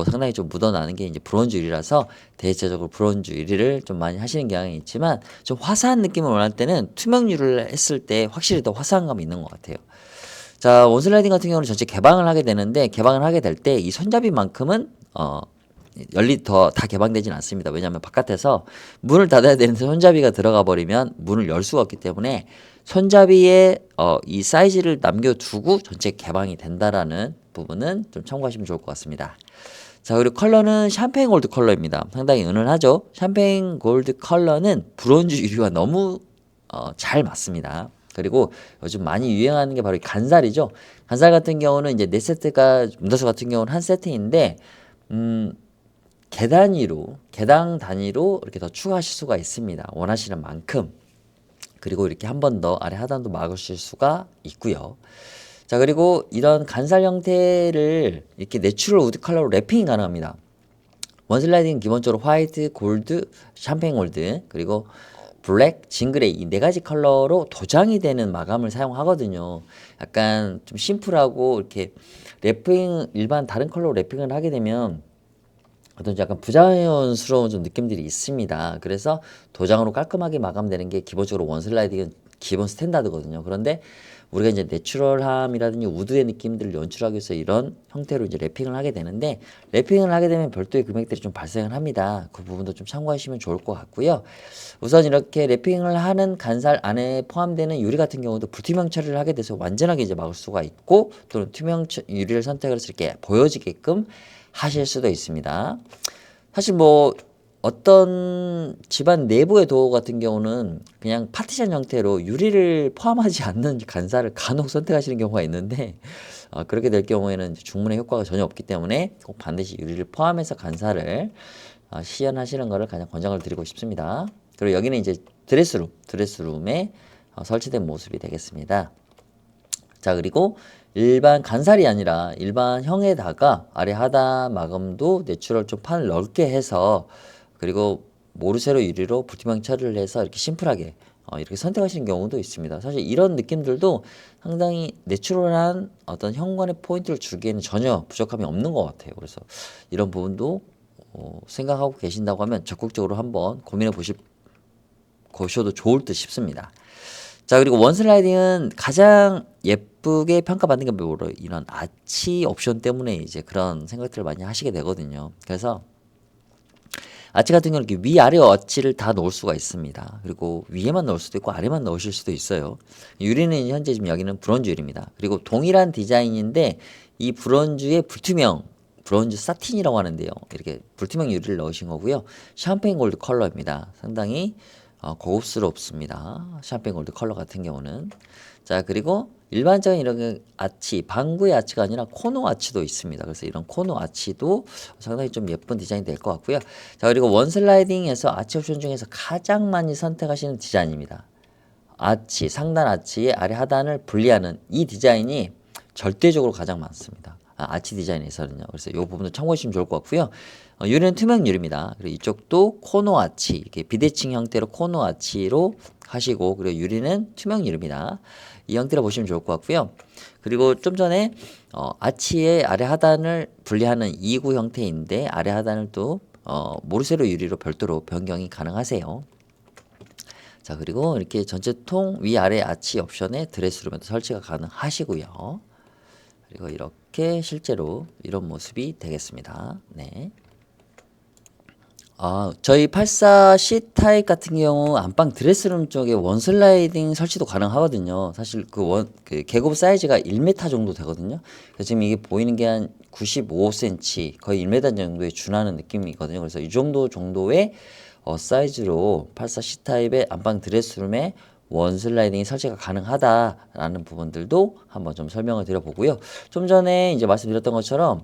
상당히 좀 묻어나는 게 이제 브론즈 유리라서 대체적으로 브론즈 유리를 좀 많이 하시는 경향이 있지만 좀 화사한 느낌을 원할 때는 투명 유리를 했을 때 확실히 더 화사한 감이 있는 것 같아요. 자, 원슬라이딩 같은 경우는 전체 개방을 하게 되는데 개방을 하게 될 때 이 손잡이만큼은 다 개방되진 않습니다. 왜냐하면 바깥에서 문을 닫아야 되는데 손잡이가 들어가 버리면 문을 열 수가 없기 때문에 손잡이에 이 사이즈를 남겨두고 전체 개방이 된다라는 부분은 좀 참고하시면 좋을 것 같습니다. 자, 그리고 컬러는 샴페인 골드 컬러입니다. 상당히 은은하죠. 샴페인 골드 컬러는 브론즈 유리와 너무 잘 맞습니다. 그리고 요즘 많이 유행하는 게 바로 이 간살이죠. 간살 같은 경우는 이제 4세트가 문다수 같은 경우는 한 세트인데 개당 단위로 이렇게 더 추가하실 수가 있습니다. 원하시는 만큼. 그리고 이렇게 한 번 더 아래 하단도 막으실 수가 있고요. 자, 그리고 이런 간살 형태를 이렇게 내추럴 우드 컬러로 랩핑이 가능합니다. 원슬라이딩은 기본적으로 화이트, 골드, 샴페인 골드, 그리고 블랙, 징그레이 이 4가지 컬러로 도장이 되는 마감을 사용하거든요. 약간 좀 심플하고 이렇게 일반 다른 컬러로 랩핑을 하게 되면 어떤 약간 부자연스러운 좀 느낌들이 있습니다. 그래서 도장으로 깔끔하게 마감되는 게 기본적으로 원슬라이딩은 기본 스탠다드거든요. 그런데 우리가 이제 내추럴함이라든지 우드의 느낌들을 연출하기 위해서 이런 형태로 이제 랩핑을 하게 되는데, 랩핑을 하게 되면 별도의 금액들이 좀 발생을 합니다. 그 부분도 좀 참고하시면 좋을 것 같고요. 우선 이렇게 랩핑을 하는 간살 안에 포함되는 유리 같은 경우도 불투명 처리를 하게 돼서 완전하게 이제 막을 수가 있고, 또는 투명 유리를 선택을 해서 이렇게 보여지게끔 하실 수도 있습니다. 사실 뭐 어떤 집안 내부의 도어 같은 경우는 그냥 파티션 형태로 유리를 포함하지 않는 간살을 간혹 선택하시는 경우가 있는데, 그렇게 될 경우에는 중문의 효과가 전혀 없기 때문에 꼭 반드시 유리를 포함해서 간살을 시연하시는 것을 가장 권장을 드리고 싶습니다. 그리고 여기는 이제 드레스룸에 설치된 모습이 되겠습니다. 자, 그리고 일반 간살이 아니라 일반 형에다가 아래 하단 마감도 내추럴 좀 판을 넓게 해서, 그리고 모르쇠로 유리로 불투명 처리를 해서 이렇게 심플하게 이렇게 선택하시는 경우도 있습니다. 사실 이런 느낌들도 상당히 내추럴한 어떤 현관의 포인트를 주기에는 전혀 부족함이 없는 것 같아요. 그래서 이런 부분도 생각하고 계신다고 하면 적극적으로 한번 고민해 보셔도 좋을 듯 싶습니다. 자, 그리고 원슬라이딩은 가장 예쁘게 평가받는 게 뭐로 이런 아치 옵션 때문에 이제 그런 생각들을 많이 하시게 되거든요. 그래서 아치 같은 경우는 이렇게 위아래 아치를 다 넣을 수가 있습니다. 그리고 위에만 넣을 수도 있고 아래만 넣으실 수도 있어요. 유리는 현재 지금 여기는 브론즈 유리입니다. 그리고 동일한 디자인인데 이 브론즈의 불투명 브론즈 사틴이라고 하는데요. 이렇게 불투명 유리를 넣으신 거고요. 샴페인 골드 컬러입니다. 상당히 고급스럽습니다. 샴페인 골드 컬러 같은 경우는. 자, 그리고 일반적인 이런 아치, 방구의 아치가 아니라 코너 아치도 있습니다. 그래서 이런 코너 아치도 상당히 좀 예쁜 디자인이 될 것 같고요. 자, 그리고 원슬라이딩에서 아치 옵션 중에서 가장 많이 선택하시는 디자인입니다. 아치, 상단 아치의 아래 하단을 분리하는 이 디자인이 절대적으로 가장 많습니다. 아치 디자인에서는요. 그래서 이 부분도 참고해 주시면 좋을 것 같고요. 유리는 투명 유리입니다. 그리고 이쪽도 코너 아치, 이렇게 비대칭 형태로 코너 아치로 하시고, 그리고 유리는 투명 유리입니다. 이 형태로 보시면 좋을 것 같고요. 그리고 좀 전에 아치의 아래 하단을 분리하는 2구 형태인데 아래 하단을 또 모르쇠로 유리로 별도로 변경이 가능하세요. 자, 그리고 이렇게 전체통 위아래 아치 옵션에 드레스룸에도 설치가 가능하시고요. 그리고 이렇게 실제로 이런 모습이 되겠습니다. 네. 저희 84 C 타입 같은 경우 안방 드레스룸 쪽에 원슬라이딩 설치도 가능하거든요. 사실 그 계급 사이즈가 1m 정도 되거든요. 그래서 지금 이게 보이는 게 한 95cm, 거의 1m 정도에 준하는 느낌이거든요. 그래서 이 정도의 사이즈로 84 C 타입의 안방 드레스룸에 원슬라이딩이 설치가 가능하다라는 부분들도 한번 좀 설명을 드려보고요. 좀 전에 이제 말씀드렸던 것처럼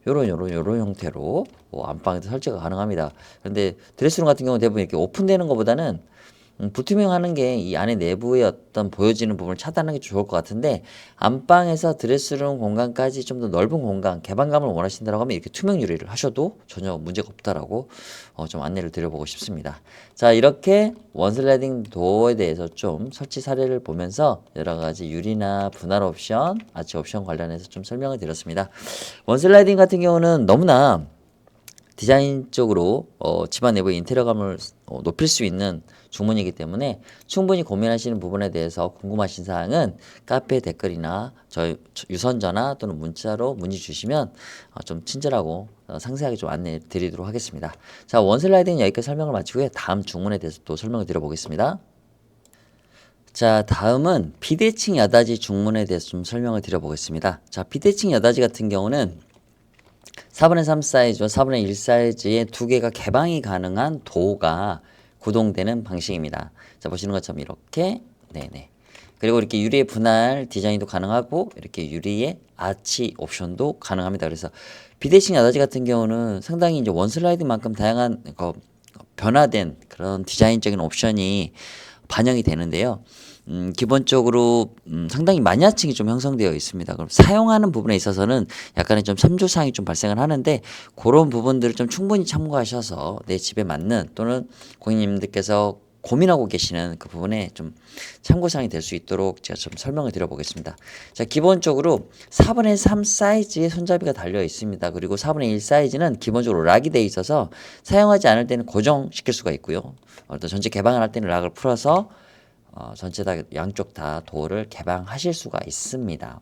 요런 형태로 안방에도 설치가 가능합니다. 그런데 드레스룸 같은 경우는 대부분 이렇게 오픈되는 것보다는 불투명하는 게 이 안에 내부의 어떤 보여지는 부분을 차단하는 게 좋을 것 같은데, 안방에서 드레스룸 공간까지 좀 더 넓은 공간, 개방감을 원하신다고 하면 이렇게 투명 유리를 하셔도 전혀 문제가 없다라고 좀 안내를 드려보고 싶습니다. 자, 이렇게 원슬라이딩 도어에 대해서 좀 설치 사례를 보면서 여러 가지 유리나 분할 옵션, 아치 옵션 관련해서 좀 설명을 드렸습니다. 원슬라이딩 같은 경우는 너무나 디자인적으로 집안 내부의 인테리어감을 높일 수 있는 중문이기 때문에 충분히 고민하시는 부분에 대해서 궁금하신 사항은 카페 댓글이나 저희 유선전화 또는 문자로 문의 주시면 좀 친절하고 상세하게 좀 안내 드리도록 하겠습니다. 자, 원슬라이딩 여기까지 설명을 마치고요. 다음 중문에 대해서 또 설명을 드려보겠습니다. 자, 다음은 비대칭 여닫이 중문에 대해서 좀 설명을 드려보겠습니다. 자, 비대칭 여닫이 같은 경우는 4분의 3 사이즈와 4분의 1 사이즈의 두 개가 개방이 가능한 도어가 구동되는 방식입니다. 자, 보시는 것처럼 이렇게, 네네. 그리고 이렇게 유리의 분할 디자인도 가능하고 이렇게 유리의 아치 옵션도 가능합니다. 그래서 비대칭 여닫이 같은 경우는 상당히 이제 원슬라이드만큼 다양한 변화된 그런 디자인적인 옵션이 반영이 되는데요. 기본적으로 상당히 마니아층이 좀 형성되어 있습니다. 그럼 사용하는 부분에 있어서는 약간의 좀 참조사항이 좀 발생을 하는데, 그런 부분들을 좀 충분히 참고하셔서 내 집에 맞는, 또는 고객님들께서 고민하고 계시는 그 부분에 좀 참고사항이 될 수 있도록 제가 좀 설명을 드려보겠습니다. 자, 기본적으로 4분의 3 사이즈의 손잡이가 달려 있습니다. 그리고 4분의 1 사이즈는 기본적으로 락이 되어 있어서 사용하지 않을 때는 고정시킬 수가 있고요. 또 전체 개방을 할 때는 락을 풀어서 전체 다 양쪽 다 도어를 개방하실 수가 있습니다.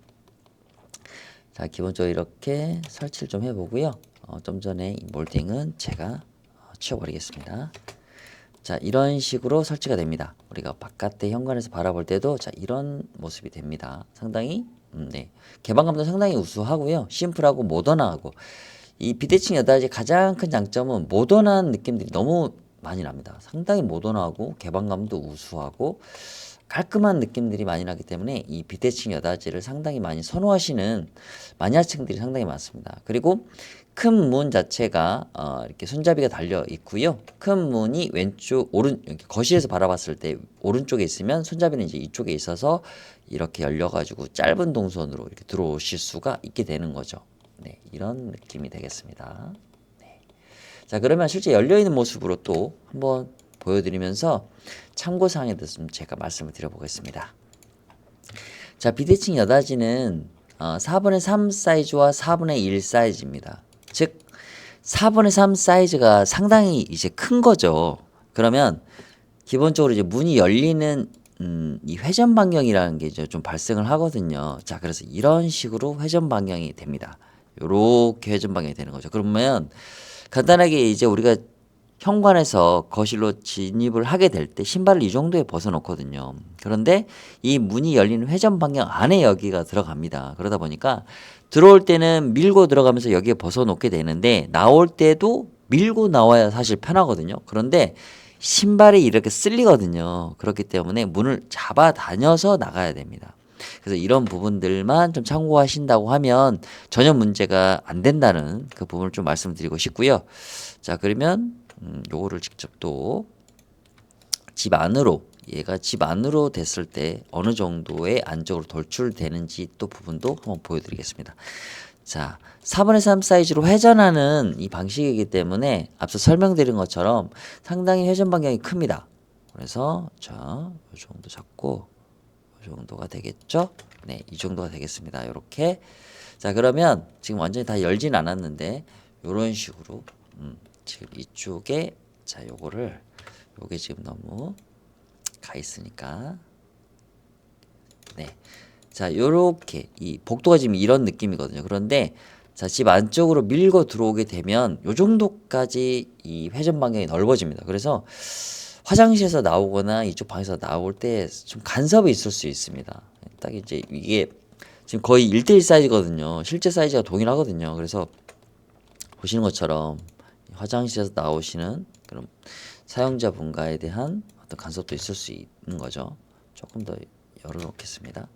자, 기본적으로 이렇게 설치를 좀 해보고요. 좀 전에 이 몰딩은 제가 치워버리겠습니다. 자, 이런 식으로 설치가 됩니다. 우리가 바깥의 현관에서 바라볼 때도 자, 이런 모습이 됩니다. 상당히 네, 개방감도 상당히 우수하고요. 심플하고 모던하고, 이 비대칭 여닫이의 가장 큰 장점은 모던한 느낌들이 너무 많이 납니다. 상당히 모던하고 개방감도 우수하고 깔끔한 느낌들이 많이 나기 때문에 이 비대칭 여닫이를 상당히 많이 선호하시는 마니아층들이 상당히 많습니다. 그리고 큰 문 자체가 이렇게 손잡이가 달려 있고요. 큰 문이 왼쪽 이렇게 거실에서 바라봤을 때 오른쪽에 있으면 손잡이는 이제 이쪽에 있어서 이렇게 열려가지고 짧은 동선으로 이렇게 들어오실 수가 있게 되는 거죠. 네, 이런 느낌이 되겠습니다. 네. 자, 그러면 실제 열려있는 모습으로 또 한번 보여드리면서 참고사항에 대해서 좀 제가 말씀을 드려보겠습니다. 자, 비대칭 여닫이는 4분의 3 사이즈와 4분의 1 사이즈입니다. 즉 4분의 3 사이즈가 상당히 이제 큰 거죠. 그러면 기본적으로 이제 문이 열리는 이 회전 반경이라는 게 이제 좀 발생을 하거든요. 자, 그래서 이런 식으로 회전 반경이 됩니다. 요렇게 회전 반경이 되는 거죠. 그러면 간단하게 이제 우리가 현관에서 거실로 진입을 하게 될 때 신발을 이 정도에 벗어놓거든요. 그런데 이 문이 열리는 회전 방향 안에 여기가 들어갑니다. 그러다 보니까 들어올 때는 밀고 들어가면서 여기에 벗어놓게 되는데 나올 때도 밀고 나와야 사실 편하거든요. 그런데 신발이 이렇게 쓸리거든요. 그렇기 때문에 문을 잡아 다녀서 나가야 됩니다. 그래서 이런 부분들만 좀 참고하신다고 하면 전혀 문제가 안 된다는 그 부분을 좀 말씀드리고 싶고요. 자, 그러면 요거를 직접 또 집 안으로 얘가 집 안으로 됐을 때 어느 정도의 안쪽으로 돌출되는지 또 부분도 한번 보여드리겠습니다. 자, 4분의 3 사이즈로 회전하는 이 방식이기 때문에 앞서 설명드린 것처럼 상당히 회전 방향이 큽니다. 그래서 자, 요 정도 잡고 이 정도가 되겠죠? 네, 이 정도가 되겠습니다. 이렇게. 자, 그러면 지금 완전히 다 열진 않았는데 이런 식으로 지금 이쪽에 자, 요게 지금 너무 가 있으니까 네. 자, 요렇게 이 복도가 지금 이런 느낌이거든요. 그런데 자, 집 안쪽으로 밀고 들어오게 되면 요 정도까지 이 회전 방향이 넓어집니다. 그래서 화장실에서 나오거나 이쪽 방에서 나올 때 좀 간섭이 있을 수 있습니다. 딱 이제 이게 지금 거의 1대1 사이즈거든요. 실제 사이즈가 동일하거든요. 그래서 보시는 것처럼 화장실에서 나오시는 그런 사용자분과에 대한 어떤 간섭도 있을 수 있는 거죠. 조금 더 열어놓겠습니다.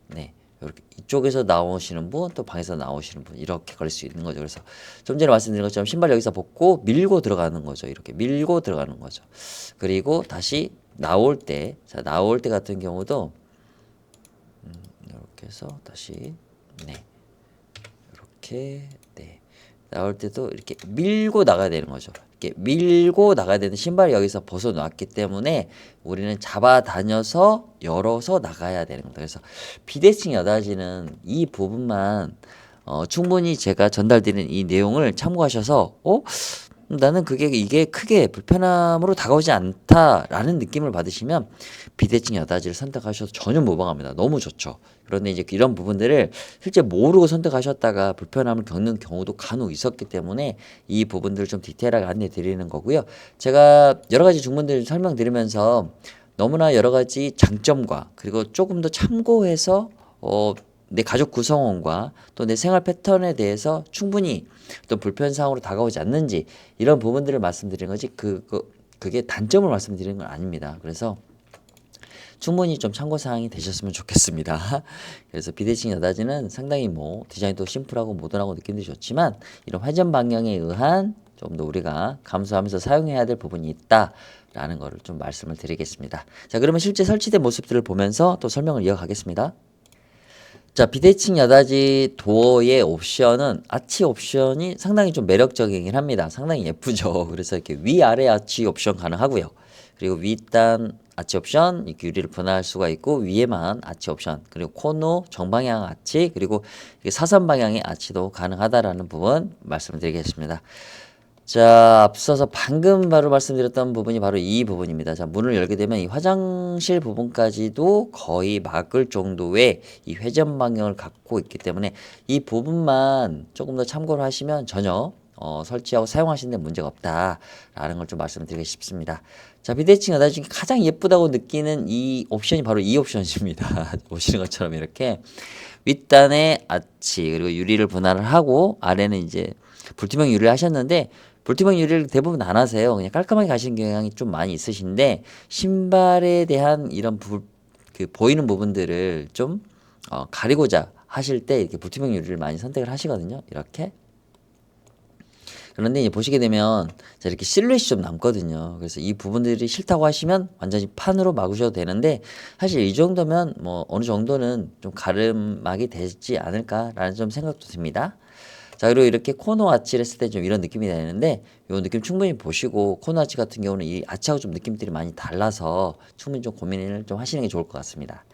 네. 이렇게 이쪽에서 나오시는 분, 또 방에서 나오시는 분 이렇게 걸릴 수 있는 거죠. 그래서 좀 전에 말씀드린 것처럼 신발 여기서 벗고 밀고 들어가는 거죠. 이렇게 밀고 들어가는 거죠. 그리고 다시 나올 때, 자, 나올 때 같은 경우도 이렇게 해서 다시 네. 이렇게 네. 나올 때도 이렇게 밀고 나가야 되는 거죠. 이렇게 밀고 나가야 되는 신발이 여기서 벗어났기 때문에 우리는 잡아 다녀서 열어서 나가야 되는 겁니다. 그래서 비대칭 여닫이는 이 부분만 충분히 제가 전달드리는 이 내용을 참고하셔서 나는 이게 크게 불편함으로 다가오지 않다라는 느낌을 받으시면 비대칭 여닫이를 선택하셔도 전혀 무방합니다. 너무 좋죠. 그런데 이제 이런 부분들을 실제 모르고 선택하셨다가 불편함을 겪는 경우도 간혹 있었기 때문에 이 부분들을 좀 디테일하게 안내 드리는 거고요. 제가 여러 가지 중문들 설명드리면서 너무나 여러 가지 장점과 그리고 조금 더 참고해서 내 가족 구성원과 또 내 생활 패턴에 대해서 충분히 또 불편사항으로 다가오지 않는지 이런 부분들을 말씀드리는 거지 그게 단점을 말씀드리는 건 아닙니다. 그래서 충분히 좀 참고사항이 되셨으면 좋겠습니다. 그래서 비대칭 여닫이는 상당히 뭐 디자인도 심플하고 모던하고 느낌도 좋지만 이런 회전 방향에 의한 좀 더 우리가 감수하면서 사용해야 될 부분이 있다라는 거를 좀 말씀을 드리겠습니다. 자, 그러면 실제 설치된 모습들을 보면서 또 설명을 이어가겠습니다. 자, 비대칭 여닫이 도어의 옵션은 아치 옵션이 상당히 좀 매력적이긴 합니다. 상당히 예쁘죠. 그래서 이렇게 위아래 아치 옵션 가능하고요. 그리고 윗단 아치 옵션, 이렇게 유리를 분할할 수가 있고 위에만 아치 옵션, 그리고 코너 정방향 아치, 그리고 사선 방향의 아치도 가능하다라는 부분 말씀드리겠습니다. 자, 앞서서 방금 바로 말씀드렸던 부분이 바로 이 부분입니다. 자, 문을 열게 되면 이 화장실 부분까지도 거의 막을 정도의 이 회전 방향을 갖고 있기 때문에 이 부분만 조금 더 참고를 하시면 전혀 설치하고 사용하시는 데 문제가 없다라는 걸 좀 말씀드리고 싶습니다. 자, 비대칭 여닫이 중에 가장 예쁘다고 느끼는 이 옵션이 바로 이 옵션입니다. 보시는 것처럼 이렇게 윗단에 아치 그리고 유리를 분할을 하고 아래는 이제 불투명 유리를 하셨는데 불투명 유리를 대부분 안 하세요. 그냥 깔끔하게 가시는 경향이 좀 많이 있으신데 신발에 대한 이런 보이는 부분들을 좀 가리고자 하실 때 이렇게 불투명 유리를 많이 선택을 하시거든요. 이렇게. 그런데 이제 보시게 되면 자, 이렇게 실루엣이 좀 남거든요. 그래서 이 부분들이 싫다고 하시면 완전히 판으로 막으셔도 되는데 사실 이 정도면 뭐 어느 정도는 좀 가름막이 되지 않을까라는 좀 생각도 듭니다. 자, 그리고 이렇게 코너 아치를 했을 때 좀 이런 느낌이 나는데 요 느낌 충분히 보시고 코너 아치 같은 경우는 이 아치하고 좀 느낌들이 많이 달라서 충분히 좀 고민을 좀 하시는 게 좋을 것 같습니다.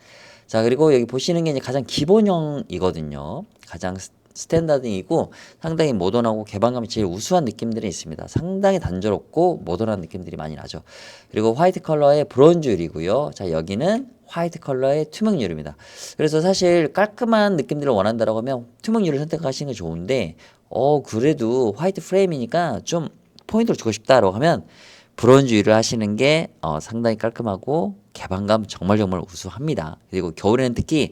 자, 그리고 여기 보시는 게 이제 가장 기본형이거든요. 가장 스탠다드이고 상당히 모던하고 개방감이 제일 우수한 느낌들이 있습니다. 상당히 단조롭고 모던한 느낌들이 많이 나죠. 그리고 화이트 컬러의 브론즈 유리고요. 자, 여기는 화이트 컬러의 투명 유리입니다. 그래서 사실 깔끔한 느낌들을 원한다라고 하면 투명 유리를 선택하시는 게 좋은데 그래도 화이트 프레임이니까 좀 포인트를 주고 싶다라고 하면 브론즈 유리를 하시는 게 상당히 깔끔하고 개방감 정말 우수합니다. 그리고 겨울에는 특히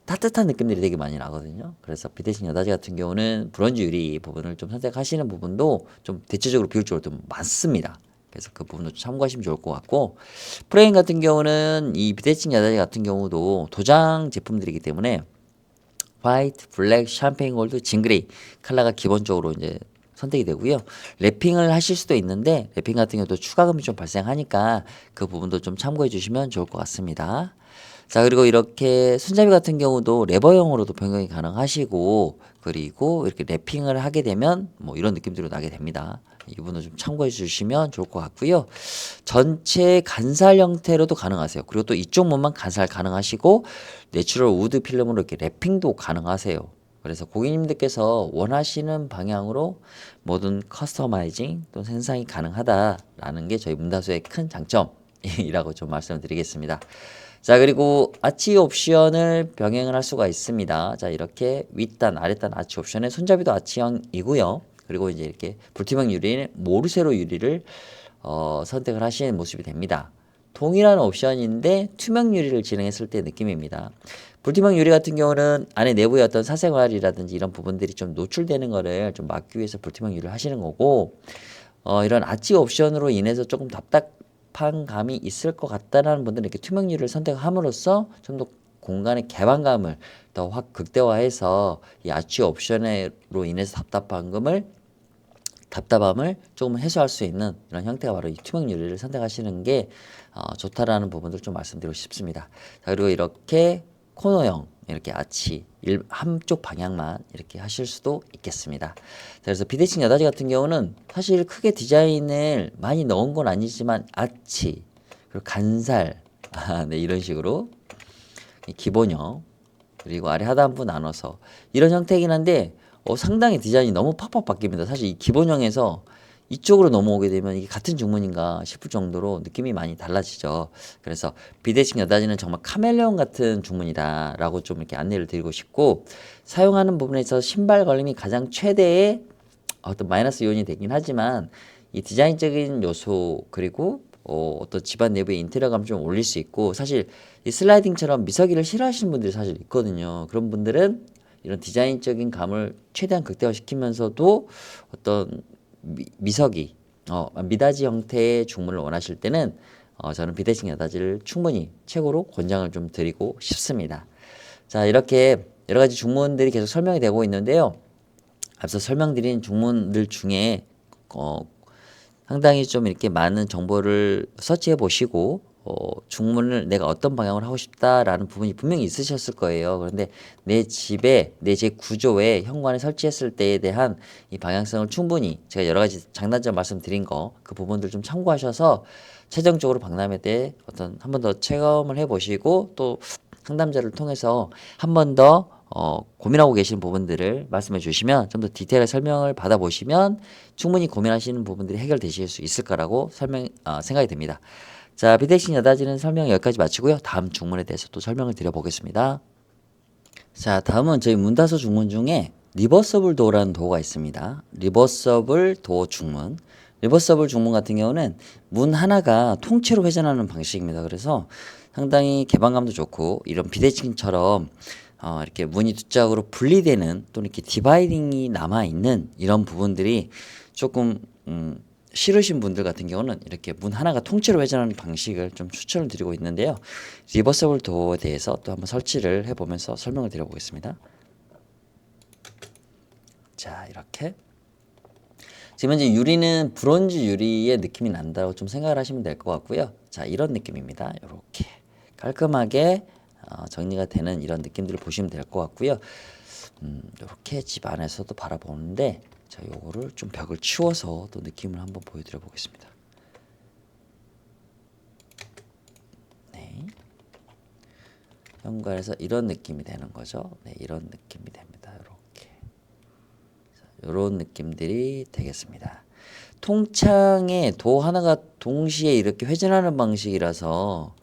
따뜻한 느낌들이 되게 많이 나거든요. 그래서 비대칭 여다지 같은 경우는 브론즈 유리 부분을 좀 선택하시는 부분도 좀 대체적으로 비율적으로 좀 많습니다. 그래서 그 부분도 좀 참고하시면 좋을 것 같고, 프레임 같은 경우는 이 비대칭 여다지 같은 경우도 도장 제품들이기 때문에 화이트, 블랙, 샴페인 골드, 징그레이 컬러가 기본적으로 이제 선택이 되고요. 랩핑을 하실 수도 있는데 랩핑 같은 경우도 추가금이 좀 발생하니까 그 부분도 좀 참고해 주시면 좋을 것 같습니다. 자, 그리고 이렇게 손잡이 같은 경우도 레버형으로도 변경이 가능하시고, 그리고 이렇게 랩핑을 하게 되면 뭐 이런 느낌들로 나게 됩니다. 이 부분도 좀 참고해 주시면 좋을 것 같고요. 전체 간살 형태로도 가능하세요. 그리고 또 이쪽 문만 간살 가능하시고 내추럴 우드 필름으로 이렇게 랩핑도 가능하세요. 그래서 고객님들께서 원하시는 방향으로 모든 커스터마이징 또 생산이 가능하다라는 게 저희 문다수의 큰 장점이라고 좀 말씀을 드리겠습니다. 자, 그리고 아치 옵션을 병행을 할 수가 있습니다. 자, 이렇게 윗단, 아랫단 아치 옵션에 손잡이도 아치형이고요. 그리고 이제 이렇게 불투명 유리는 모르세로 유리를 선택을 하시는 모습이 됩니다. 동일한 옵션인데 투명 유리를 진행했을 때 느낌입니다. 불투명 유리 같은 경우는 안에 내부의 어떤 사생활이라든지 이런 부분들이 좀 노출되는 거를 좀 막기 위해서 불투명 유리를 하시는 거고, 이런 아치 옵션으로 인해서 조금 답답한 감이 있을 것 같다는 분들은 이렇게 투명 유리를 선택함으로써 좀 더 공간의 개방감을 더 확 극대화해서 이 아치 옵션으로 인해서 답답함을 조금 해소할 수 있는 이런 형태가 바로 이 투명 유리를 선택하시는 게 좋다라는 부분들을 좀 말씀드리고 싶습니다. 자, 그리고 이렇게 코너형 이렇게 아치 한쪽 방향만 이렇게 하실 수도 있겠습니다. 자, 그래서 비대칭 여다지 같은 경우는 사실 크게 디자인을 많이 넣은 건 아니지만 아치 그리고 간살 네, 이런 식으로 기본형 그리고 아래 하단부 나눠서 이런 형태이긴 한데 상당히 디자인이 너무 팍팍 바뀝니다. 사실 이 기본형에서 이쪽으로 넘어오게 되면 이게 같은 중문인가 싶을 정도로 느낌이 많이 달라지죠. 그래서 비대칭 여다지는 정말 카멜레온 같은 중문이다라고 좀 이렇게 안내를 드리고 싶고, 사용하는 부분에서 신발 걸림이 가장 최대의 어떤 마이너스 요인이 되긴 하지만 이 디자인적인 요소 그리고 어떤 집안 내부의 인테리어감 좀 올릴 수 있고, 사실 이 슬라이딩처럼 미서기를 싫어하시는 분들이 사실 있거든요. 그런 분들은 이런 디자인적인 감을 최대한 극대화시키면서도 어떤 미서기, 미닫이 형태의 중문을 원하실 때는 저는 비대칭 여닫이를 충분히 최고로 권장을 좀 드리고 싶습니다. 자, 이렇게 여러 가지 중문들이 계속 설명이 되고 있는데요. 앞서 설명드린 중문들 중에 상당히 좀 이렇게 많은 정보를 서치해 보시고 중문을 내가 어떤 방향으로 하고 싶다라는 부분이 분명히 있으셨을 거예요. 그런데 내 집에 내 집 구조에 현관에 설치했을 때에 대한 이 방향성을 충분히 제가 여러 가지 장단점 말씀드린 거 그 부분들 좀 참고하셔서 최종적으로 박람회 때 어떤 한 번 더 체험을 해 보시고 또 상담자를 통해서 한 번 더 고민하고 계시는 부분들을 말씀해 주시면 좀 더 디테일한 설명을 받아보시면 충분히 고민하시는 부분들이 해결되실 수 있을 거라고 생각이 됩니다. 자, 비대칭 여닫이는 설명 여기까지 마치고요. 다음 중문에 대해서 또 설명을 드려보겠습니다. 자, 다음은 저희 문다소 중문 중에 리버서블 도어라는 도어가 있습니다. 리버서블 도어 중문. 리버서블 중문 같은 경우는 문 하나가 통째로 회전하는 방식입니다. 그래서 상당히 개방감도 좋고 이런 비대칭처럼 이렇게 문이 두 짝으로 분리되는 또는 이렇게 디바이딩이 남아있는 이런 부분들이 조금 싫으신 분들 같은 경우는 이렇게 문 하나가 통째로 회전하는 방식을 좀 추천을 드리고 있는데요. 리버서블 도어에 대해서 또 한번 설치를 해보면서 설명을 드려보겠습니다. 자, 이렇게 지금 현재 유리는 브론즈 유리의 느낌이 난다고 좀 생각을 하시면 될 것 같고요. 자, 이런 느낌입니다. 이렇게 깔끔하게 정리가 되는 이런 느낌들을 보시면 될 것 같고요. 이렇게 집 안에서도 바라보는데 자, 요거를 좀 벽을 치워서 또 느낌을 한번 보여드려 보겠습니다. 네. 현관에서 이런 느낌이 되는 거죠. 네, 이런 느낌이 됩니다. 이렇게. 이런 느낌들이 되겠습니다. 통창에 도 하나가 동시에 이렇게 회전하는 방식이라서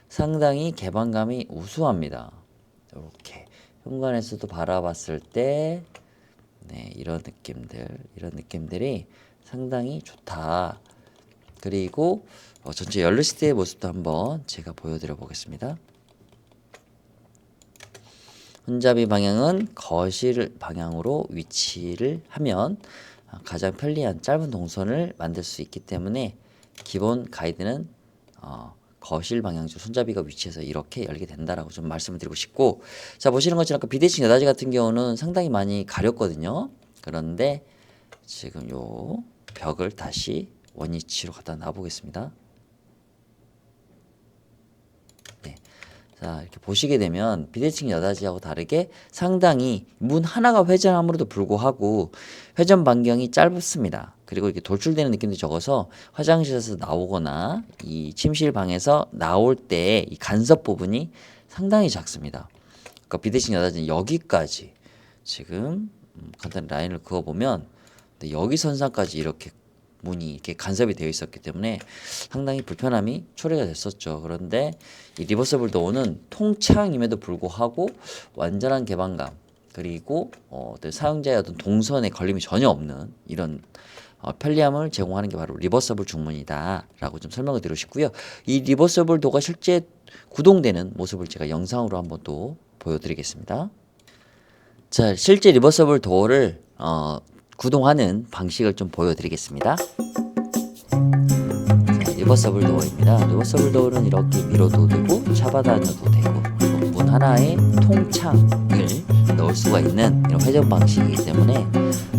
상당히 개방감이 우수합니다. 이렇게 현관에서도 바라봤을 때 네, 이런 느낌들이 상당히 좋다. 그리고 전체 열리스트의 모습도 한번 제가 보여드려 보겠습니다. 손잡이 방향은 거실 방향으로 위치를 하면 가장 편리한 짧은 동선을 만들 수 있기 때문에 기본 가이드는 거실 방향쪽 손잡이가 위치해서 이렇게 열게 된다라고 좀 말씀을 드리고 싶고, 자 보시는 것처럼 아까 비대칭 여닫이 같은 경우는 상당히 많이 가렸거든요. 그런데 지금 요 벽을 다시 원위치로 갖다 놔 보겠습니다. 네. 자 이렇게 보시게 되면 비대칭 여닫이하고 다르게 상당히 문 하나가 회전함으로도 불구하고 회전 반경이 짧습니다. 그리고 이렇게 돌출되는 느낌도 적어서 화장실에서 나오거나 이 침실 방에서 나올 때 이 간섭 부분이 상당히 작습니다. 그러니까 비대칭 여닫이는 여기까지 지금 간단히 라인을 그어보면 여기 선상까지 이렇게 문이 이렇게 간섭이 되어 있었기 때문에 상당히 불편함이 초래가 됐었죠. 그런데 이 리버서블 도어는 통창임에도 불구하고 완전한 개방감, 그리고 어떤 사용자의 어떤 동선에 걸림이 전혀 없는 이런 편리함을 제공하는 게 바로 리버서블 중문이다라고 좀 설명을 드리고 싶고요. 이 리버서블 도어가 실제 구동되는 모습을 제가 영상으로 한번 또 보여드리겠습니다. 자, 실제 리버서블 도어를 구동하는 방식을 좀 보여드리겠습니다. 자, 리버서블 도어입니다. 리버서블 도어는 이렇게 밀어도 되고 잡아다녀도 되고, 그리고 문 하나에 통창을 넣을 수가 있는 이런 회전 방식이기 때문에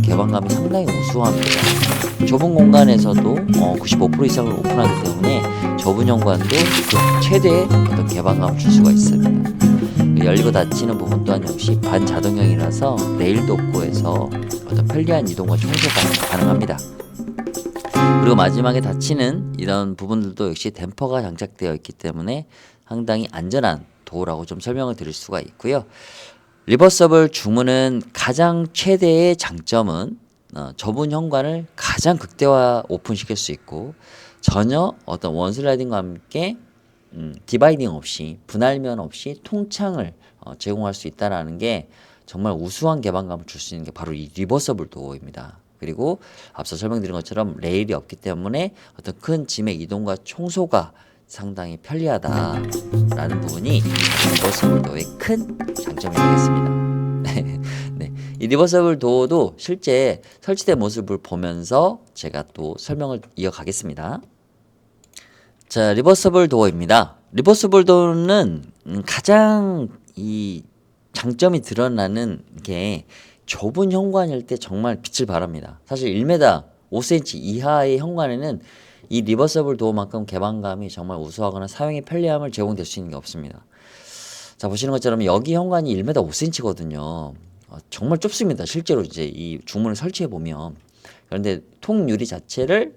개방감이 상당히 우수합니다. 좁은 공간에서도 95% 이상을 오픈하기 때문에 좁은 현관도 그 최대의 어떤 개방감을 줄 수가 있습니다. 열리고 닫히는 부분 또한 역시 반자동형이라서 레일도 없고 해서 어떤 편리한 이동과 청소가 가능합니다. 그리고 마지막에 닫히는 이런 부분들도 역시 댐퍼가 장착되어 있기 때문에 상당히 안전한 도어라고 좀 설명을 드릴 수가 있고요. 리버서블 중문은 가장 최대의 장점은 좁은 현관을 가장 극대화 오픈시킬 수 있고, 전혀 어떤 원슬라이딩과 함께 디바이딩 없이, 분할면 없이 통창을 제공할 수 있다는 게 정말 우수한 개방감을 줄 수 있는 게 바로 이 리버서블 도어입니다. 그리고 앞서 설명드린 것처럼 레일이 없기 때문에 어떤 큰 짐의 이동과 청소가 상당히 편리하다라는 부분이 리버서블 도어의 큰 장점이 되겠습니다. 네, 이 리버서블 도어도 실제 설치된 모습을 보면서 제가 또 설명을 이어가겠습니다. 자, 리버서블 도어입니다. 리버서블 도어는 가장 이 장점이 드러나는 게 좁은 현관일 때 정말 빛을 발합니다. 사실 1m 5cm 이하의 현관에는 이 리버서블 도어만큼 개방감이 정말 우수하거나 사용의 편리함을 제공될 수 있는 게 없습니다. 자, 보시는 것처럼 여기 현관이 1m 5cm거든요. 정말 좁습니다. 실제로 이제 이 중문을 설치해 보면. 그런데 통유리 자체를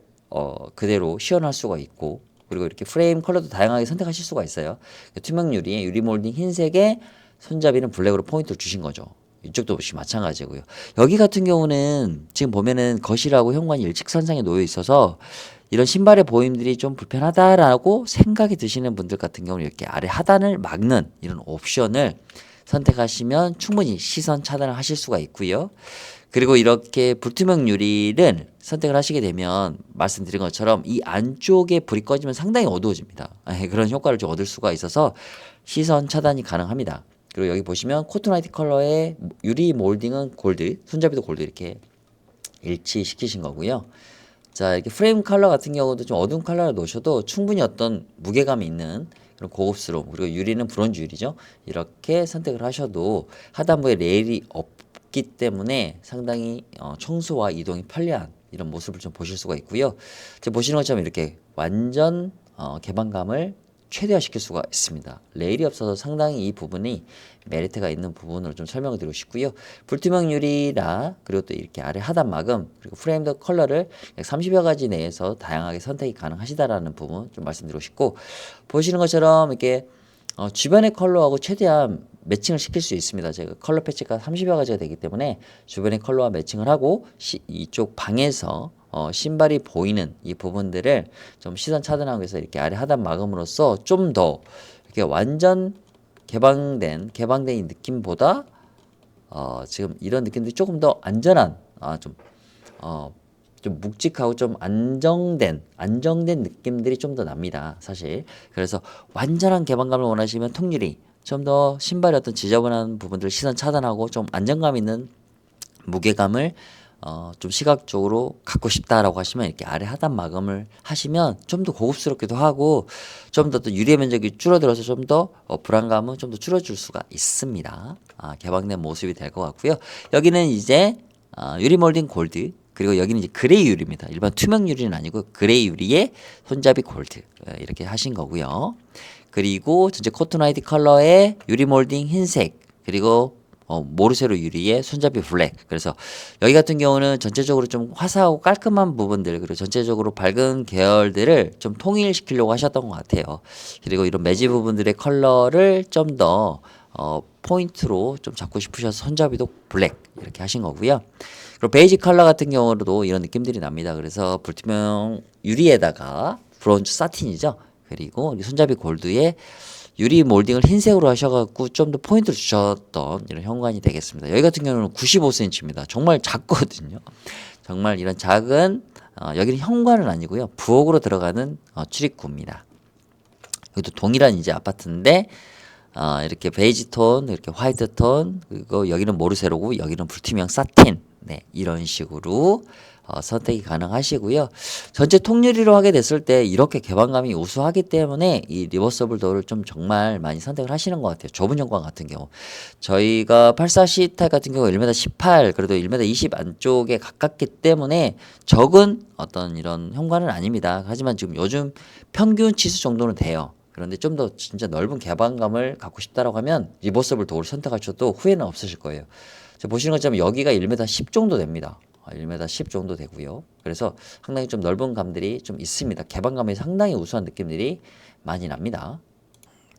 그대로 시연할 수가 있고, 그리고 이렇게 프레임 컬러도 다양하게 선택하실 수가 있어요. 투명 유리에 유리 몰딩 흰색에 손잡이는 블랙으로 포인트를 주신 거죠. 이쪽도 역시 마찬가지고요. 여기 같은 경우는 지금 보면은 거실하고 현관이 일직선상에 놓여 있어서 이런 신발의 보임들이 좀 불편하다라고 생각이 드시는 분들 같은 경우는 이렇게 아래 하단을 막는 이런 옵션을 선택하시면 충분히 시선 차단을 하실 수가 있고요. 그리고 이렇게 불투명 유리를 선택을 하시게 되면 말씀드린 것처럼 이 안쪽에 불이 꺼지면 상당히 어두워집니다. 그런 효과를 좀 얻을 수가 있어서 시선 차단이 가능합니다. 그리고 여기 보시면 코트나이트 컬러의 유리 몰딩은 골드, 손잡이도 골드 이렇게 일치시키신 거고요. 자, 이렇게 프레임 컬러 같은 경우도 좀 어두운 컬러를 놓으셔도 충분히 어떤 무게감이 있는 그런 고급스러움, 그리고 유리는 브론즈 유리죠. 이렇게 선택을 하셔도 하단부에 레일이 없기 때문에 상당히 청소와 이동이 편리한 이런 모습을 좀 보실 수가 있고요. 지금 보시는 것처럼 이렇게 완전 개방감을 최대화시킬 수가 있습니다. 레일이 없어서 상당히 이 부분이 메리트가 있는 부분으로 좀 설명을 드리고 싶고요. 불투명 유리라, 그리고 또 이렇게 아래 하단 마금, 그리고 프레임드 컬러를 약 30여 가지 내에서 다양하게 선택이 가능하시다라는 부분 좀 말씀드리고 싶고, 보시는 것처럼 이렇게 주변의 컬러하고 최대한 매칭을 시킬 수 있습니다. 제가 컬러 패치가 30여 가지가 되기 때문에 주변의 컬러와 매칭을 하고 이쪽 방에서 신발이 보이는 이 부분들을 좀 시선 차단하기 위해서 이렇게 아래 하단 마감으로써 좀 더 이렇게 완전 개방된 이 느낌보다 지금 이런 느낌들이 조금 더 안전한 좀 좀 묵직하고 좀 안정된 느낌들이 좀 더 납니다. 사실. 그래서 완전한 개방감을 원하시면 통유리, 좀 더 신발의 어떤 지저분한 부분들 시선 차단하고 좀 안정감 있는 무게감을 좀 시각적으로 갖고 싶다라고 하시면 이렇게 아래 하단 마감을 하시면 좀 더 고급스럽기도 하고 좀 더 또 유리의 면적이 줄어들어서 좀 더 불안감은 좀 더 줄여줄 수가 있습니다. 개방된 모습이 될 것 같고요. 여기는 이제 유리 몰딩 골드, 그리고 여기는 이제 그레이 유리입니다. 일반 투명 유리는 아니고 그레이 유리에 손잡이 골드 이렇게 하신 거고요. 그리고 전체 코튼 화이트 컬러의 유리 몰딩 흰색, 그리고 모르세로 유리의 손잡이 블랙. 그래서 여기 같은 경우는 전체적으로 좀 화사하고 깔끔한 부분들, 그리고 전체적으로 밝은 계열들을 좀 통일시키려고 하셨던 것 같아요. 그리고 이런 매지 부분들의 컬러를 좀 더 포인트로 좀 잡고 싶으셔서 손잡이도 블랙 이렇게 하신 거고요. 그리고 베이지 컬러 같은 경우로도 이런 느낌들이 납니다. 그래서 불투명 유리에다가 브론즈 사틴이죠. 그리고 손잡이 골드에 유리 몰딩을 흰색으로 하셔갖고 좀 더 포인트를 주셨던 이런 현관이 되겠습니다. 여기 같은 경우는 95cm입니다. 정말 작거든요. 정말 이런 작은 여기는 현관은 아니고요. 부엌으로 들어가는 출입구입니다. 여기도 동일한 이제 아파트인데 이렇게 베이지 톤, 이렇게 화이트 톤, 그리고 여기는 모르세로고 여기는 불투명 사틴, 네, 이런 식으로 선택이 가능하시고요. 전체 통유리로 하게 됐을 때 이렇게 개방감이 우수하기 때문에 이 리버서블 도어를 좀 정말 많이 선택을 하시는 것 같아요. 좁은 현관 같은 경우 저희가 84C 타입 같은 경우 1m 18, 그래도 1m 20 안쪽에 가깝기 때문에 적은 어떤 이런 현관은 아닙니다. 하지만 지금 요즘 평균 치수 정도는 돼요. 그런데 좀 더 진짜 넓은 개방감을 갖고 싶다라고 하면 리버서블 도어를 선택하셔도 후회는 없으실 거예요. 보시는 것처럼 여기가 1m 10 정도 됩니다. 1m 10 정도 되고요. 그래서 상당히 좀 넓은 감들이 좀 있습니다. 개방감이 상당히 우수한 느낌들이 많이 납니다.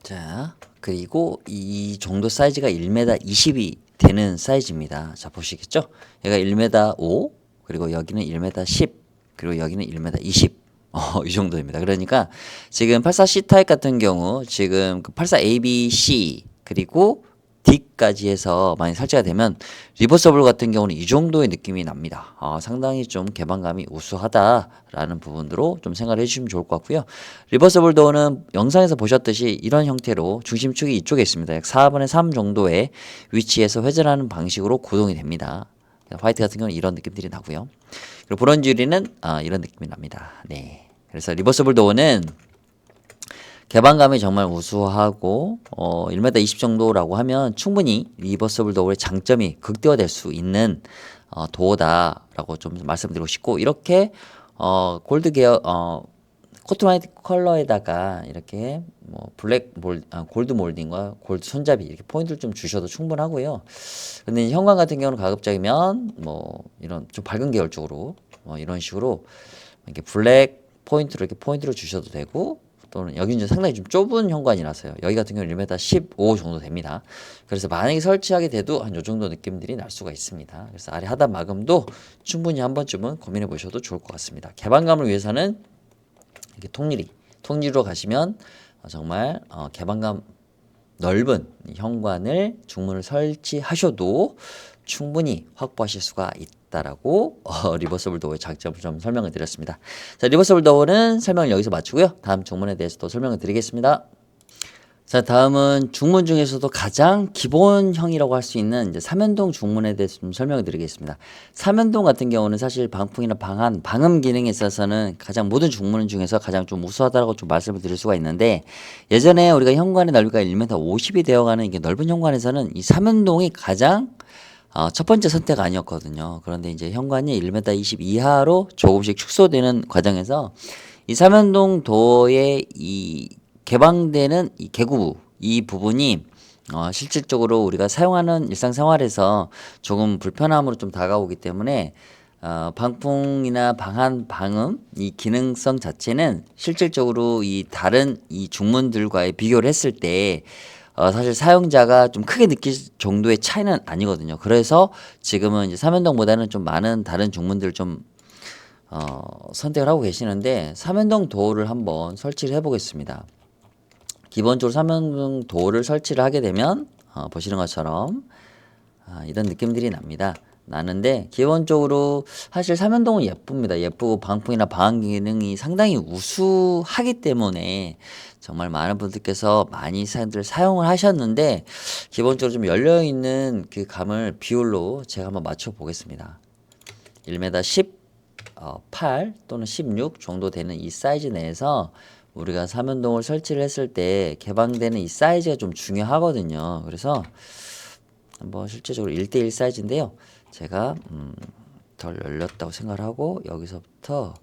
자, 그리고 이 정도 사이즈가 1m 20이 되는 사이즈입니다. 자, 보시겠죠? 얘가 1m 5, 그리고 여기는 1m 10, 그리고 여기는 1m 20. 이 정도입니다. 그러니까 지금 84C 타입 같은 경우 지금 84ABC 그리고 D까지 해서 많이 설치가 되면 리버서블 같은 경우는 이 정도의 느낌이 납니다. 상당히 좀 개방감이 우수하다라는 부분으로 좀 생각을 해주시면 좋을 것 같고요. 리버서블 도어는 영상에서 보셨듯이 이런 형태로 중심축이 이쪽에 있습니다. 약 4분의 3 정도의 위치에서 회전하는 방식으로 구동이 됩니다. 화이트 같은 경우는 이런 느낌들이 나고요. 그리고 브론즈 유리는 이런 느낌이 납니다. 네. 그래서 리버서블 도어는 개방감이 정말 우수하고 1m 20 정도라고 하면 충분히 리버서블 도어의 장점이 극대화될 수 있는 도어다라고 좀 말씀드리고 싶고, 이렇게 골드 계열 코튼 화이트 컬러에다가 이렇게 뭐 골드 몰딩과 골드 손잡이 이렇게 포인트를 좀 주셔도 충분하고요. 근데 현관 같은 경우는 가급적이면 뭐 이런 좀 밝은 계열 쪽으로 이런 식으로 이렇게 블랙 포인트로 이렇게 포인트를 주셔도 되고, 또는 여기는 상당히 좀 좁은 현관이라서요. 여기 같은 경우는 1m 15 정도 됩니다. 그래서 만약에 설치하게 돼도 한 요 정도 느낌들이 날 수가 있습니다. 그래서 아래 하단 마감도 충분히 한 번쯤은 고민해 보셔도 좋을 것 같습니다. 개방감을 위해서는 이렇게 통유리로 가시면 정말 개방감 넓은 현관을 중문을 설치하셔도 충분히 확보하실 수가 있다라고 리버서블 도어의 장점을 좀 설명을 드렸습니다. 자, 리버서블 도어는 설명을 여기서 마치고요. 다음 중문에 대해서도 설명을 드리겠습니다. 자, 다음은 중문 중에서도 가장 기본형이라고 할 수 있는 이제 삼연동 중문에 대해서 좀 설명을 드리겠습니다. 삼연동 같은 경우는 사실 방풍이나 방음 기능에 있어서는 가장 모든 중문 중에서 가장 좀 우수하다고 좀 말씀을 드릴 수가 있는데, 예전에 우리가 현관의 넓이가 1m 50이 되어가는 이게 넓은 현관에서는 이 삼연동이 가장 첫 번째 선택 아니었거든요. 그런데 이제 현관이 1m 20 이하로 조금씩 축소되는 과정에서 이 삼연동 도어의 이 개방되는 이 개구 이 부분이 실질적으로 우리가 사용하는 일상생활에서 조금 불편함으로 좀 다가오기 때문에 방풍이나 방음 이 기능성 자체는 실질적으로 이 다른 이 중문들과의 비교를 했을 때 사실 사용자가 좀 크게 느낄 정도의 차이는 아니거든요. 그래서 지금은 이제 삼연동보다는 좀 많은 다른 중문들을 좀 선택을 하고 계시는데, 삼연동 도어를 한번 설치를 해 보겠습니다. 기본적으로 삼연동 도어를 설치를 하게 되면 보시는 것처럼 이런 느낌들이 납니다. 나는데 기본적으로 사실 삼연동은 예쁩니다. 예쁘고 방풍이나 방음 기능이 상당히 우수하기 때문에 정말 많은 분들께서 많이 사용을 하셨는데 기본적으로 좀 열려있는 그 감을 비율로 제가 한번 맞춰 보겠습니다. 1m 18 또는 16 정도 되는 이 사이즈 내에서 우리가 삼연동을 설치를 했을 때 개방되는 이 사이즈가 좀 중요하거든요. 그래서 한번 실제적으로 1대1 사이즈인데요. 제가 덜 열렸다고 생각을 하고 여기서부터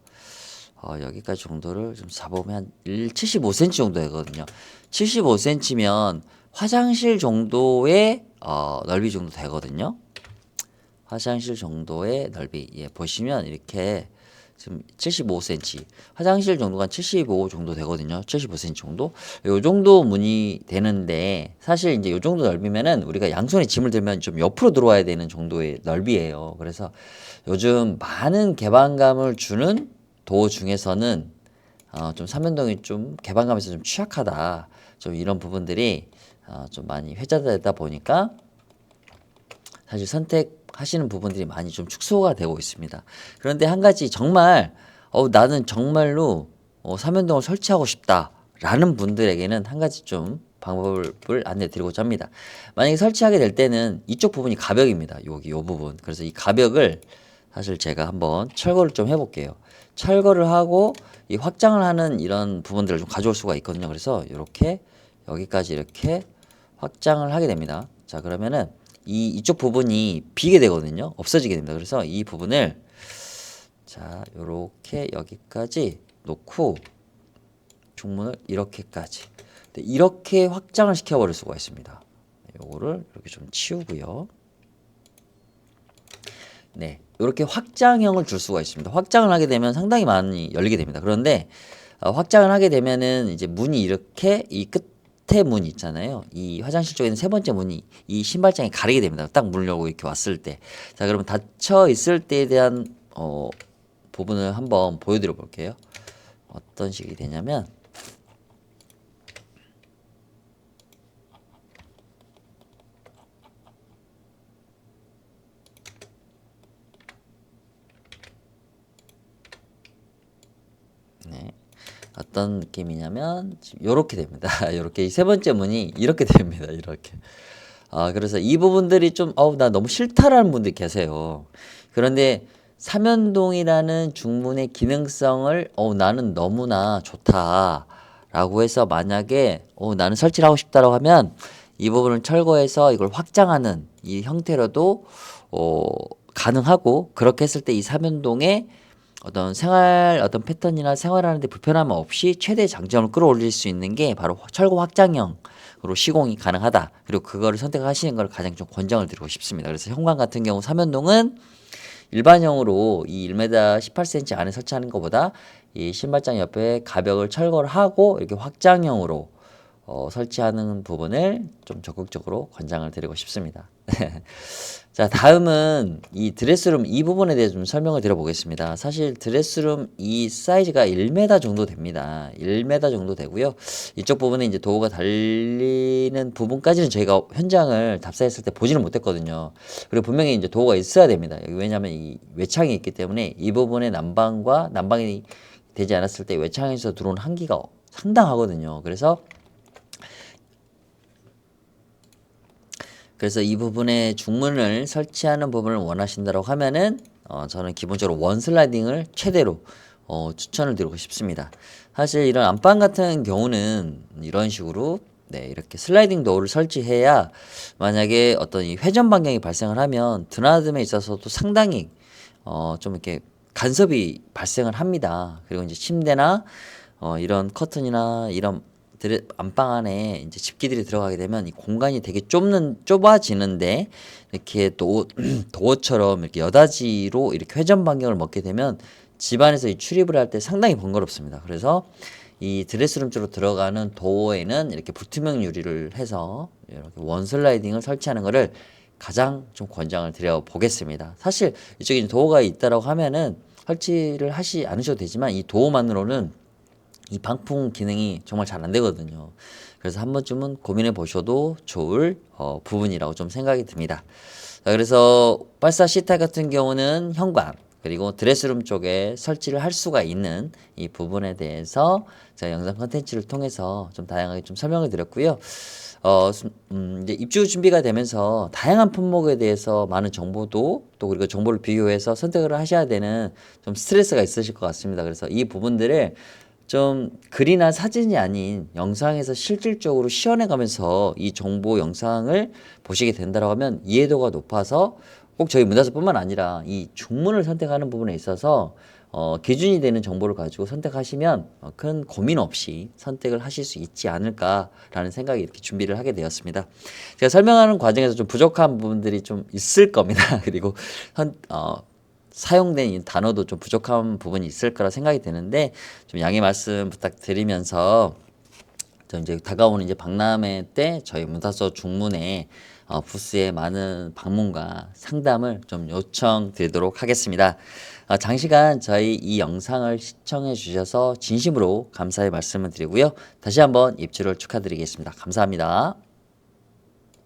여기까지 정도를 좀 잡으면 75cm 정도 되거든요. 75cm면 화장실 정도의 넓이 정도 되거든요. 화장실 정도의 넓이. 예, 보시면 이렇게 지금 75cm. 화장실 정도가 한 75 정도 되거든요. 75cm 정도. 요 정도 문이 되는데 사실 이제 요 정도 넓이면은 우리가 양손에 짐을 들면 좀 옆으로 들어와야 되는 정도의 넓이에요. 그래서 요즘 많은 개방감을 주는 도어 중에서는 좀 삼연동이 좀 개방감에서 좀 취약하다. 좀 이런 부분들이 좀 많이 회자되다 보니까 사실 선택하시는 부분들이 많이 좀 축소가 되고 있습니다. 그런데 한 가지 정말 나는 정말로 삼연동을 설치하고 싶다라는 분들에게는 한 가지 좀 방법을 안내 드리고자 합니다. 만약에 설치하게 될 때는 이쪽 부분이 가벽입니다. 여기 요 부분. 그래서 이 가벽을 사실 제가 한번 철거를 좀 해볼게요. 철거를 하고 이 확장을 하는 이런 부분들을 좀 가져올 수가 있거든요. 그래서 이렇게 여기까지 이렇게 확장을 하게 됩니다. 자, 그러면은 이쪽 부분이 비게 되거든요. 없어지게 됩니다. 그래서 이 부분을 자, 요렇게 여기까지 놓고 중문을 이렇게까지 이렇게 확장을 시켜버릴 수가 있습니다. 요거를 이렇게 좀 치우고요. 네, 이렇게 확장형을 줄 수가 있습니다. 확장을 하게 되면 상당히 많이 열리게 됩니다. 그런데 확장을 하게 되면은 이제 문이 이렇게 이 끝에 문이 있잖아요. 이 화장실 쪽에 있는 세 번째 문이 이 신발장에 가리게 됩니다. 딱 문 열고 이렇게 왔을 때. 자, 그러면 닫혀 있을 때에 대한 부분을 한번 보여드려 볼게요. 어떤 식이 되냐면 네. 어떤 느낌이냐면 이렇게 됩니다. 이렇게 이 세 번째 문이 이렇게 됩니다. 이렇게. 그래서 이 부분들이 좀 나 너무 싫다라는 분들이 계세요. 그런데 삼연동이라는 중문의 기능성을 나는 너무나 좋다라고 해서 만약에 나는 설치를 하고 싶다라고 하면 이 부분을 철거해서 이걸 확장하는 이 형태로도 가능하고 그렇게 했을 때 이 삼연동에 어떤 패턴이나 생활하는데 불편함 없이 최대 장점을 끌어올릴 수 있는 게 바로 철거 확장형으로 시공이 가능하다. 그리고 그거를 선택하시는 걸 가장 좀 권장을 드리고 싶습니다. 그래서 현관 같은 경우 삼연동은 일반형으로 이 1m 18cm 안에 설치하는 것보다 이 신발장 옆에 가벽을 철거를 하고 이렇게 확장형으로 설치하는 부분을 좀 적극적으로 권장을 드리고 싶습니다. 자, 다음은 이 드레스룸 이 부분에 대해서 좀 설명을 드려보겠습니다. 사실 드레스룸 이 사이즈가 1m 정도 됩니다. 1m 정도 되고요. 이쪽 부분에 이제 도어가 달리는 부분까지는 저희가 현장을 답사했을 때 보지는 못했거든요. 그리고 분명히 이제 도어가 있어야 됩니다. 여기 왜냐하면 이 외창이 있기 때문에 이 부분에 난방이 되지 않았을 때 외창에서 들어오는 한기가 상당하거든요. 그래서 이 부분에 중문을 설치하는 부분을 원하신다고 하면은 저는 기본적으로 원 슬라이딩을 최대로 추천을 드리고 싶습니다. 사실 이런 안방 같은 경우는 이런 식으로 네, 이렇게 슬라이딩 도어를 설치해야 만약에 어떤 이 회전 반경이 발생을 하면 드나듦에 있어서도 상당히 좀 이렇게 간섭이 발생을 합니다. 그리고 이제 침대나 이런 커튼이나 이런 안방 안에 이제 집기들이 들어가게 되면 이 공간이 되게 좁아지는데 이렇게 또 도어처럼 이렇게 여닫이로 이렇게 회전 반경을 먹게 되면 집안에서 이 출입을 할 때 상당히 번거롭습니다. 그래서 이 드레스룸 쪽으로 들어가는 도어에는 이렇게 불투명 유리를 해서 이렇게 원 슬라이딩을 설치하는 것을 가장 좀 권장을 드려 보겠습니다. 사실 이쪽에 도어가 있다라고 하면은 설치를 하시 않으셔도 되지만 이 도어만으로는 이 방풍 기능이 정말 잘 안 되거든요. 그래서 한 번쯤은 고민해 보셔도 좋을 부분이라고 좀 생각이 듭니다. 자, 그래서 발사 시타 같은 경우는 현관 그리고 드레스룸 쪽에 설치를 할 수가 있는 이 부분에 대해서 제가 영상 컨텐츠를 통해서 좀 다양하게 좀 설명을 드렸고요. 이제 입주 준비가 되면서 다양한 품목에 대해서 많은 정보도 또 그리고 정보를 비교해서 선택을 하셔야 되는 좀 스트레스가 있으실 것 같습니다. 그래서 이 부분들을 좀 글이나 사진이 아닌 영상에서 실질적으로 시연해 가면서 이 정보 영상을 보시게 된다고 하면 이해도가 높아서 꼭 저희 문화사뿐만 아니라 이 중문을 선택하는 부분에 있어서 기준이 되는 정보를 가지고 선택하시면 큰 고민 없이 선택을 하실 수 있지 않을까라는 생각이 이렇게 준비를 하게 되었습니다. 제가 설명하는 과정에서 좀 부족한 부분들이 좀 있을 겁니다. 그리고 사용된 이 단어도 좀 부족한 부분이 있을 거라 생각이 드는데 좀 양해 말씀 부탁드리면서 저 이제 다가오는 이제 박람회 때 저희 문사서 중문에 부스에 많은 방문과 상담을 좀 요청드리도록 하겠습니다. 장시간 저희 이 영상을 시청해 주셔서 진심으로 감사의 말씀을 드리고요. 다시 한번 입주를 축하드리겠습니다. 감사합니다.